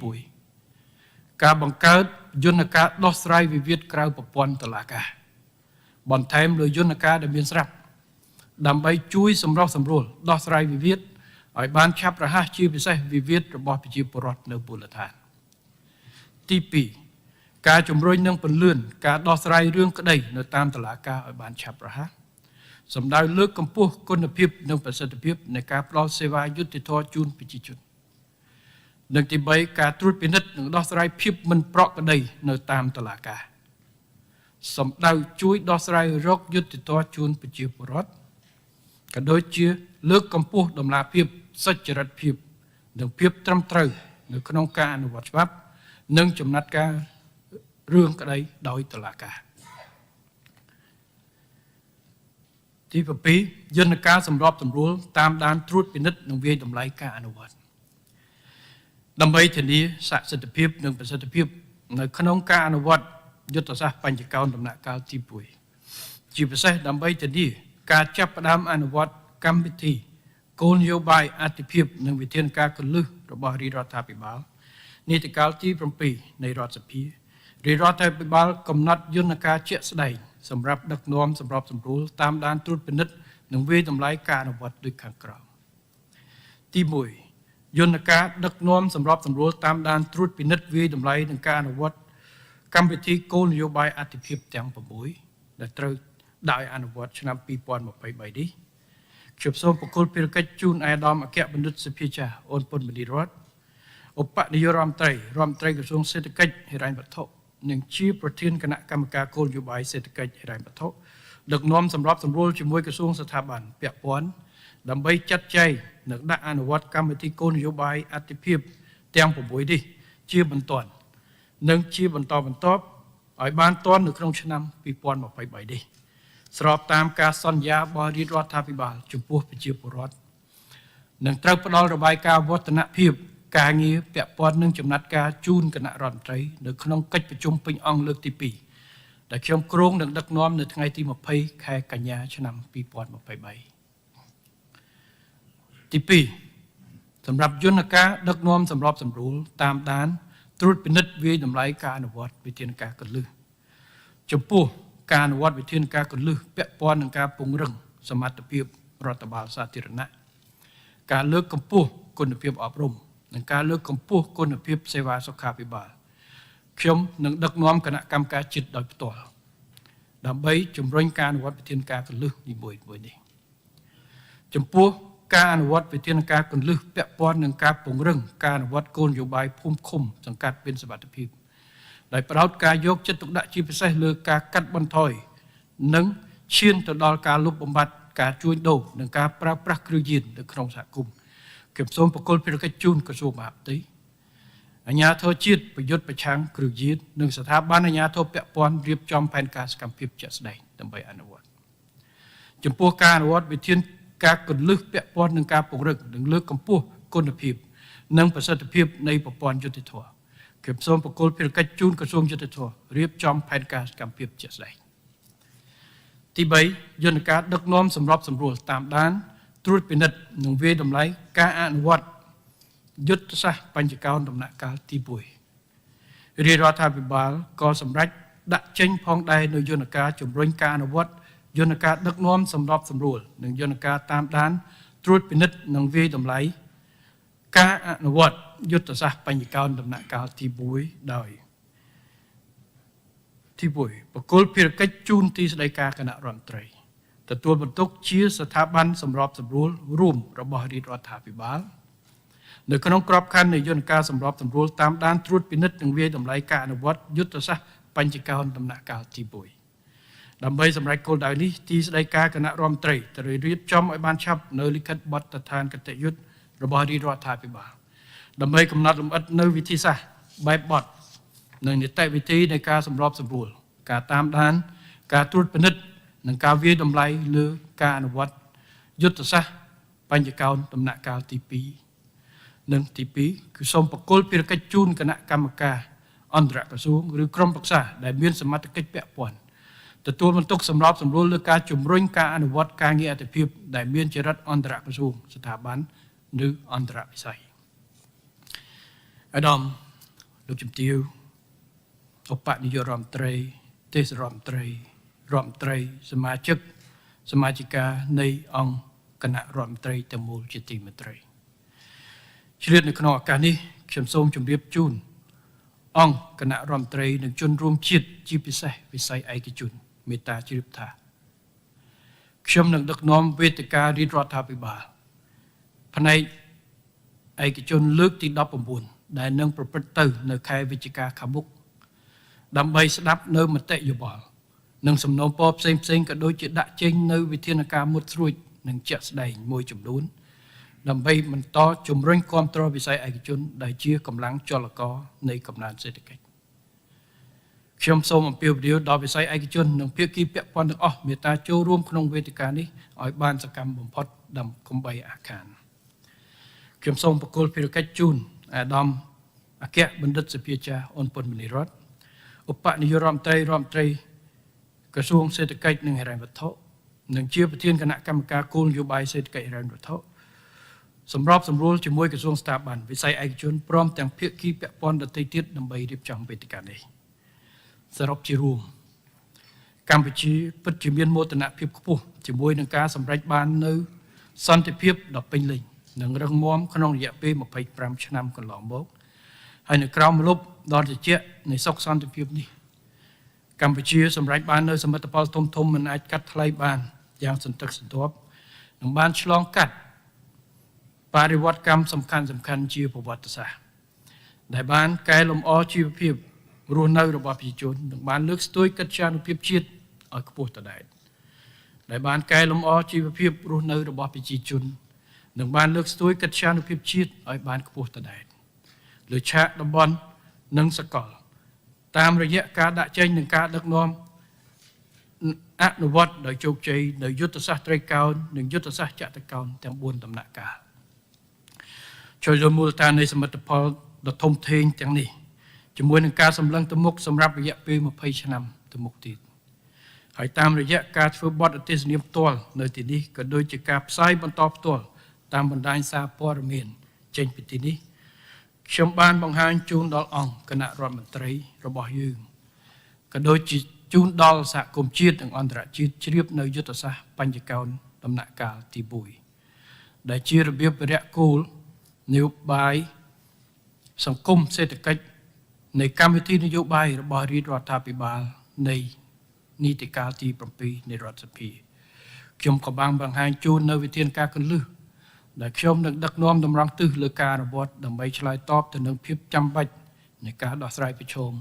1ការបង្កើតយន្តការដោះស្រាយវិវាទក្រៅប្រព័ន្ធតុលាការបន្ថែមលើយន្តការដែលមានស្រាប់ដើម្បីជួយសម្រុះសម្រួលដោះស្រាយវិវាទឲ្យបានឆាប់រហ័សជាពិសេសវិវាទរបស់ប្រជាពលរដ្ឋនៅមូលដ្ឋានទី2ការជំរុញនិងពន្លឿនការដោះស្រាយរឿងក្តីនៅតាមតុលាការឲ្យបានឆាប់រហ័សសំដៅលើកកម្ពស់គុណភាពនិងប្រសិទ្ធភាពនៃការផ្តល់សេវាយុត្តិធម៌ជូនប្រជាជននិងទី3ការត្រួតពិនិត្យនិងដោះស្រាយភាពមិនប្រក្រតីនៅតាមតុលាការសំដៅជួយដោះស្រាយរកយុត្តិធម៌ជូនប្រជាពលរដ្ឋក៏ដូចជាលើកកម្ពស់តម្លាភាពសុចរិតភាពនិងភាពត្រឹមត្រូវនៅក្នុងការអនុវត្តច្បាប់និងចំណាត់ការរឿងក្តីដោយតុលាការទី7យន្តការសម្របសម្រួលតាមដានត្រួតពិនិត្យនិងវាយតម្លៃការអនុវត្តដើម្បីធានាសក្តិភាពនិងប្រសិទ្ធភាពនៅក្នុងការអនុវត្តយុទ្ធសាស្ត្របញ្ចកោណដំណាក់កាលទី1ជាពិសេសដើម្បីធានាការចាប់ផ្ដើមអនុវត្តកម្មវិធីគោលនយោបាយអាទិភាពនិងវិធានការគន្លឹះរបស់រាជរដ្ឋាភិបាលនីតិកាលទី7នៃរដ្ឋសភារាជរដ្ឋាភិបាលកំណត់យន្តការជាក់ស្ដែងសម្រាប់ដឹកនាំសម្របសម្រួលតាមដានត្រួតពិនិត្យនិងវាយតម្លៃការអនុវត្តដូចខាងក្រោមទី1យន្តការដឹកនាំសម្របសម្រួលតាមដានត្រួតពិនិត្យវាយតម្លៃនិងការអនុវត្តកម្មវិធីគោលនយោបាយអាទិភាពទាំង6ដែលត្រូវដោយអនុវត្តឆ្នាំ2023នេះខ្ញុំសូមប្រគល់ភារកិច្ចជូនអាដាមអគ្គបណ្ឌិតសភាចាស់អូនពុនមនីរតឧបនាយករដ្ឋមន្ត្រីក្រសួងសេដ្ឋកិច្ចហិរញ្ញវត្ថុនិងជាប្រធានគណៈកម្មការគោលនយោបាយសេដ្ឋកិច្ចហិរញ្ញវត្ថុដឹកនាំសម្របសម្រួលជាមួយក្រសួងស្ថាប័នពាក់ព័ន្ធដើម្បីចាត់ចែងនិងដាក់អនុវត្តកម្មវិធីគោលនយោបាយអាទិភាពទាំង6នេះជាបន្ទាន់និងជាបន្តបន្ទាប់ឲ្យបានទាន់នៅក្នុងឆ្នាំ2023នេះស្របតាមការសន្យារបស់រាជរដ្ឋាភិបាលចំពោះប្រជាពលរដ្ឋនិងត្រូវផ្ដល់របាយការណ៍វឌ្ឍនភាពការងារពាក់ព័ន្ធនឹងចំណាត់ការជូនគណៈរដ្ឋមន្ត្រីនៅក្នុងកិច្ចប្រជុំពេញអង្គលើកទី2ដែលខ្ញុំគ្រោងនឹងដឹកនាំនៅថ្ងៃទី20ខែកញ្ញាឆ្នាំ2023ទី2សម្រាប់យន្តការដឹកនាំសម្របសម្រួលតាមដានត្រួតពិនិត្យវាយតម្លៃការអនុវត្តវិធានការគន្លឹះចំពោះការអនុវត្តវិធានការគន្លឹះពាក់ព័ន្ធនឹងការពង្រឹងសមត្ថភាពរដ្ឋបាលសាធារណៈការលើកកម្ពស់គុណភាពអប់រំនិងការលើកកម្ពស់គុណភាពសេវាសុខាភិបាលខ្ញុំនឹងដឹកនាំគណៈកម្មការជាតិដោយផ្ទាល់ដើម្បីជំរុញការអនុវត្តវិធានការគន្លឹះនីមួយៗនេះចំពោះការអនុវត្តវិធានការគន្លឹះពាក់ព័ន្ធនឹងការពង្រឹងការអនុវត្តគោលនយោបាយភូមិឃុំសង្កាត់មានសុវត្ថិភាពដោយផ្ដោតការយកចិត្តទុកដាក់ជាពិសេសលើការកាត់បន្ថយនិងឈានទៅដល់ការលុបបំបាត់ការជួញដូរនិងការប្រើប្រាស់គ្រឿងញៀននៅក្នុងសហគមន៍ខ្ញុំសូមប្រគល់ភារកិច្ចជូនក្រសួងមហាផ្ទៃអាជ្ញាធរជាតិប្រយុទ្ធប្រឆាំងគ្រឿងញៀននិងស្ថាប័នអាជ្ញាធរពាក់ព័ន្ធរៀបចំផែនការសកម្មភាពជាក់ស្ដែងដើម្បីអនុវត្តចំពោះការអនុវត្តវិធានការគន្លឹះពាក់ព័ន្ធនឹងការពង្រឹងនិងលើកកម្ពស់គុណភាពនិងប្រសិទ្ធភាពនៃប្រព័ន្ធយុត្តិធម៌ខ្ញុំសូមប្រគល់ភារកិច្ចជូនក្រសួងយុត្តិធម៌រៀបចំផែនការសកម្មភាពជាក់ស្ដែងទី3យន្តការដឹកនាំសម្របសម្រួលតាមដានត្រួតពិនិត្យនិងវាយតម្លៃការអនុវត្តយុទ្ធសាស្ត្របញ្ចកោណដំណាក់កាលទី1រាជរដ្ឋាភិបាលក៏សម្រេចដាក់ចេញផងដែរនូវយន្តការជំរុញការអនុវត្តយន្តការដឹកនាំសម្របសម្រួលនិងយន្តការតាមដានត្រួតពិនិត្យនិងវាយតម្លៃការអនុវត្តយុទ្ធសាស្ត្របញ្ចកោណដំណាក់កាលទី1ដោយទី1បកគលភារកិច្ចជូនទីស្តីការគណៈរដ្ឋមន្ត្រីទទួលបន្ទុកជាស្ថាប័នសម្របសម្រួលរួមរបស់រាជរដ្ឋាភិបាលនៅក្នុងក្របខ័ណ្ឌនៃយន្តការសម្របសម្រួលតាមដានត្រួតពិនិត្យនិងវាយតម្លៃការអនុវត្តយុទ្ធសាស្ត្របញ្ចកោណដំណាក់កាលទី1ដើម្បីសម្រេចគោលដៅនេះទីស្តីការគណៈរដ្ឋមន្ត្រីត្រូវរៀបចំឲ្យបានឆាប់នៅលិខិតបទដ្ឋានគតិយុត្តរបស់រាជរដ្ឋាភិបាលដើម្បីកំណត់លម្អិតនៅវិធីសាស្ត្របែបបទ និងនីតិវិធីនៃការសម្របសម្រួលការតាមដានការត្រួតពិនិត្យនិងការវាយតម្លៃលើការអនុវត្តយុទ្ធសាស្ត្របញ្ញកោណដំណាក់កាលទី2និងទី2គឺសូមប្រគល់ភារកិច្ចជូនគណៈកម្មការអន្តរក្រសួងឬក្រុមប្រឹក្សាដែលមានសមត្ថកិច្ចពាក់ព័ន្ធទទួលបន្ទុកសម្របសម្រួលលើការជំរុញការអនុវត្តការងារអាទិភាពដែលមានចរិតអន្តរក្រសួងស្ថាប័នឬអន្តរវិស័យអាដាមលោកជំទាវឧបនាយករដ្ឋមន្ត្រីទេសរដ្ឋមន្ត្រីរដ្ឋមន្ត្រីសមាជិកានៃអង្គគណៈរដ្ឋមន្ត្រីទាំងមូលជាទីមេត្រីឆ្លៀតនៅក្នុងឱកាសនេះខ្ញុំសូមជម្រាបជូនអង្គគណៈរដ្ឋមន្ត្រីនិងជនរួមជាតិជាពិសេសវិស័យឯកជនមេត្តាជ្រាបថាខ្ញុំនឹងដឹកនាំវេទិការាជរដ្ឋាភិបាលផ្នែកឯកជនលើកទី19ដែលនឹងប្រព្រឹត្តទៅនៅខែវិច្ឆិកាខាងមុខដើម្បីស្ដាប់នៅមតិយោបល់និងសំណូមពរផ្សេងក៏ដូចជាដាក់ចេញនៅវិធានការមុតស្រួចនិងជាក់ស្ដែងមួយចំនួនដើម្បីបន្តជំរុញគាំទ្រវិស័យឯកជនដែលជាកម្លាំងចលករនៃកំណើនសេដ្ឋកិច្ចខ្ញុំសូមអំពាវនាវដល់វិស័យឯកជននិងភាគីពាក់ព័ន្ធទាំងអស់មេត្តាចូលរួមក្នុងវេទិកានេះឲ្យបានសកម្មបំផុតដើម្បីអាខានខ្ញុំសូមប្រគល់ភារកិច្ចជូនអាដាមអគ្គបណ្ឌិតសភាចារ្យអ៊ុនពុនមនីរតឧបនាយករដ្ឋមន្ត្រីក្រសួងសេដ្ឋកិច្ចនិងហិរញ្ញវត្ថុនិងជាប្រធានគណៈកម្មការគោលនយោបាយសេដ្ឋកិច្ចហិរញ្ញវត្ថុសម្របសម្រួលជាមួយក្រសួងស្ថាប័នវិស័យឯកជនព្រមទាំងភាគីពាក់ព័ន្ធដទៃទៀតដើម្បីរៀបចំវេទិកានេះសរុបជារួមកម្ពុជាពិតជាមានមោទនភាពខ្ពស់ជាមួយនឹងការសម្រេចបាននៅសន្តិភាពដ៏ពេញលេញនិងរឹងមាំក្នុងរយៈពេល25ឆ្នាំកន្លងមកហើយនៅក្រោមម្លប់ដ៏ត្រជាក់នៃសុខសន្តិភាពនេះកម្ពុជាសម្រេចបាននៅសមិទ្ធផលធំមិនអាចកាត់ថ្លៃបានយ៉ាងសន្តិសន្ធាប់និងបានឆ្លងកាត់បរិវត្តកម្មសំខាន់ជាប្រវត្តិសាស្ត្រដែលបានកែលម្អជីវភាពរស់នៅរបស់ប្រជាជននិងបានលើកស្ទួយកិត្យានុភាពជាតិឲ្យខ្ពស់ដដែលដែលបានកែលម្អជីវភាពរស់នៅរបស់ប្រជាជននិងបានលើកស្ទួយកិត្យានុភាពជាតិឲ្យបានខ្ពស់ដដែលលើឆាកតំបន់និងសកលតាមរយៈការដាក់ចេញនិងការដឹកនាំអនុវត្តដោយជោគជ័យនៅយុទ្ធសាស្ត្រត្រីកោណនិងយុទ្ធសាស្ត្រចតុកោណទាំង4ដំណាក់កាលចូលរួមមូលដ្ឋាននៃសមិទ្ធផលដ៏ធំធេងទាំងនេះជាមួយនឹងការសម្លឹងទៅមុខសម្រាប់រយៈពេល20ឆ្នាំទៅមុខទៀតហើយតាមរយៈការធ្វើបទអទេសនាមផ្ទាល់នៅទីនេះក៏ដូចជាការផ្សាយបន្តផ្ទាល់តាមបណ្ដាញសារព័ត៌មានចេញពីទីនេះខ្ញុំបានបង្ហាញជូនដល់អង្គគណៈរដ្ឋមន្ត្រីរបស់យើងក៏ដូចជាជូនដល់សហគមន៍ជាតិនិងអន្តរជាតិជ្រាបនៅយុទ្ធសាស្ត្របញ្ញកោណដំណាក់កាលទី1ដែលជារបៀបវរៈគោលនយោបាយសង្គមសេដ្ឋកិច្ចនៃកម្មវិធីនយោបាយរបស់រាជរដ្ឋាភិបាលនៃនីតិកាលទី7នៃរដ្ឋសភាខ្ញុំក៏បានបង្ហាញជូននៅវិធានការគន្លឹះដែលខ្ញុំនឹងដឹកនាំតម្រង់ទិសលើការអនុវត្តដើម្បីឆ្លើយតបទៅនឹងភាពចាំបាច់នៃការដោះស្រាយប្រឈម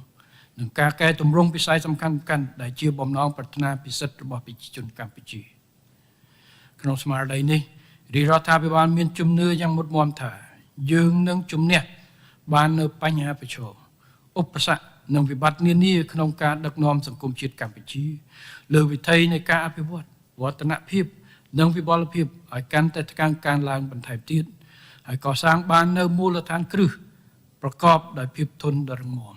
និងការកែតម្រង់វិស័យសំខាន់ដែលជាបំណងប្រាថ្នាពិសិដ្ឋរបស់ប្រជាជនកម្ពុជាក្នុងស្មារតីនេះរាជរដ្ឋាភិបាលមានជំនឿយ៉ាងមុតមាំថាយើងនឹងជំនះបាននៅបញ្ហាប្រឈមឧបសគ្គនិងវិបត្តិនានាក្នុងការដឹកនាំសង្គមជាតិកម្ពុជាលើវិថីនៃការអភិវឌ្ឍវឌ្ឍនភាពនិងវិបលភាពឲ្យកាន់តែកើនឡើងបន្ថែមទៀតហើយកសាងបាននៅមូលដ្ឋានគ្រឹះប្រកបដោយភាពធន់ដ៏រឹងមាំ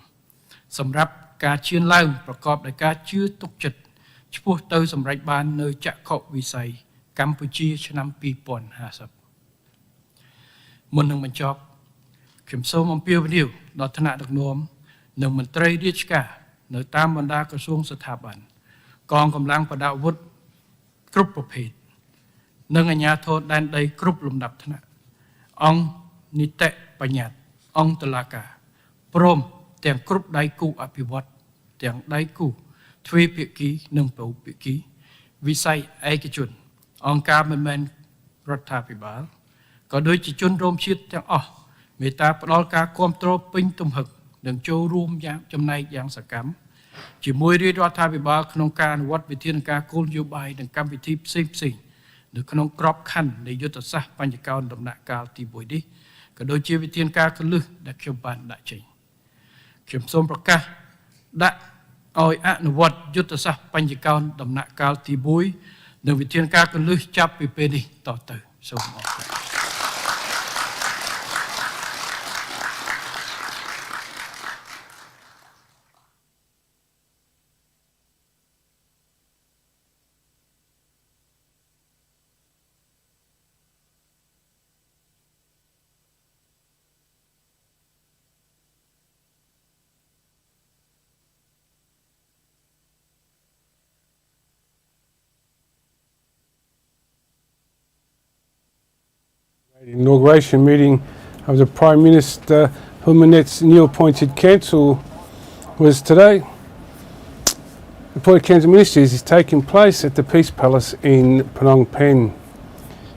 សម្រាប់ការឈានឡើងប្រកបដោយការជឿទុកចិត្តឆ្ពោះទៅសម្រេចបាននៅចក្ខុវិស័យកម្ពុជាឆ្នាំ2050មុននឹងបញ្ចប់ខ្ញុំសូមអំពាវនាវដល់ថ្នាក់ដឹកនាំនិងមន្ត្រីរាជការនៅតាមបណ្ដាក្រសួងស្ថាប័នកងកម្លាំងប្រដាប់អាវុធគ្រប់ប្រភេទនិងអាជ្ញាធរដែនដីគ្រប់លំដាប់ថ្នាក់អង្គនីតិបញ្ញត្តិអង្គតុលាការព្រមទាំងគ្រប់ដៃគូអភិវឌ្ឍទាំងដៃគូទ្វេភាគីនិងबहुភាគីវិស័យឯកជនអង្គការមិនមែនរដ្ឋាភិបាលក៏ដូចជាជនរួមជាតិទាំងអស់មេត្តាផ្ដល់ការគាំទ្រពេញទំហឹងនិងចូលរួមយ៉ាងចំណែកយ៉ាងសកម្មជាមួយរាជរដ្ឋាភិបាលក្នុងការអនុវត្តវិធានការគោលនយោបាយនិងកម្មវិធីផ្សេងនៅក្នុងក្របខ័ណ្ឌនៃយុទ្ធសាស្ត្របញ្ញកោណដំណាក់កាលទី1នេះក៏ដូចជាវិធានការគន្លឹះដែលខ្ញុំបានដាក់ចេញ ខ្ញុំសូមប្រកាសដាក់ឲ្យអនុវត្តយុទ្ធសាស្ត្របញ្ចកោណដំណាក់កាលទី1និងវិធានការគន្លឹះចាប់ពីពេលនេះតទៅសូមអរគុណ The inauguration meeting of the Prime Minister Hun Manet's new appointed council was today. The appointed council ministers is taking place at the Peace Palace in Phnom Penh.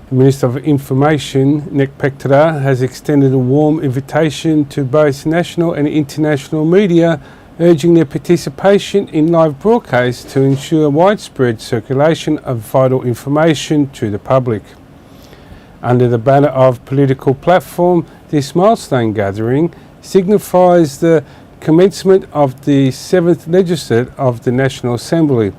The Minister of Information, Nek Pektara, has extended a warm invitation to both national and international media, urging their participation in live broadcasts to ensure widespread circulation of vital information to the public. Under the banner of political platform, this milestone gathering signifies the commencement of the 7th legislature of the National Assembly.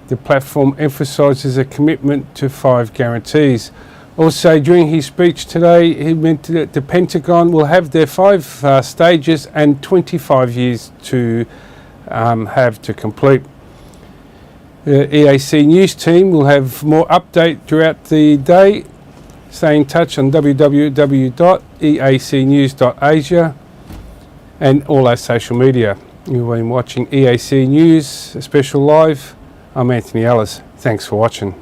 The platform emphasises a commitment to 5 guarantees. Also, during his speech today, he meant that the Pentagon will have their 5 stages and 25 years to have to complete. The EAC News team will have more update throughout the day. Stay in touch on www.eacnews.asia and all our social media. You've been watching EAC News, a special live. I'm Anthony Ellis. Thanks for watching.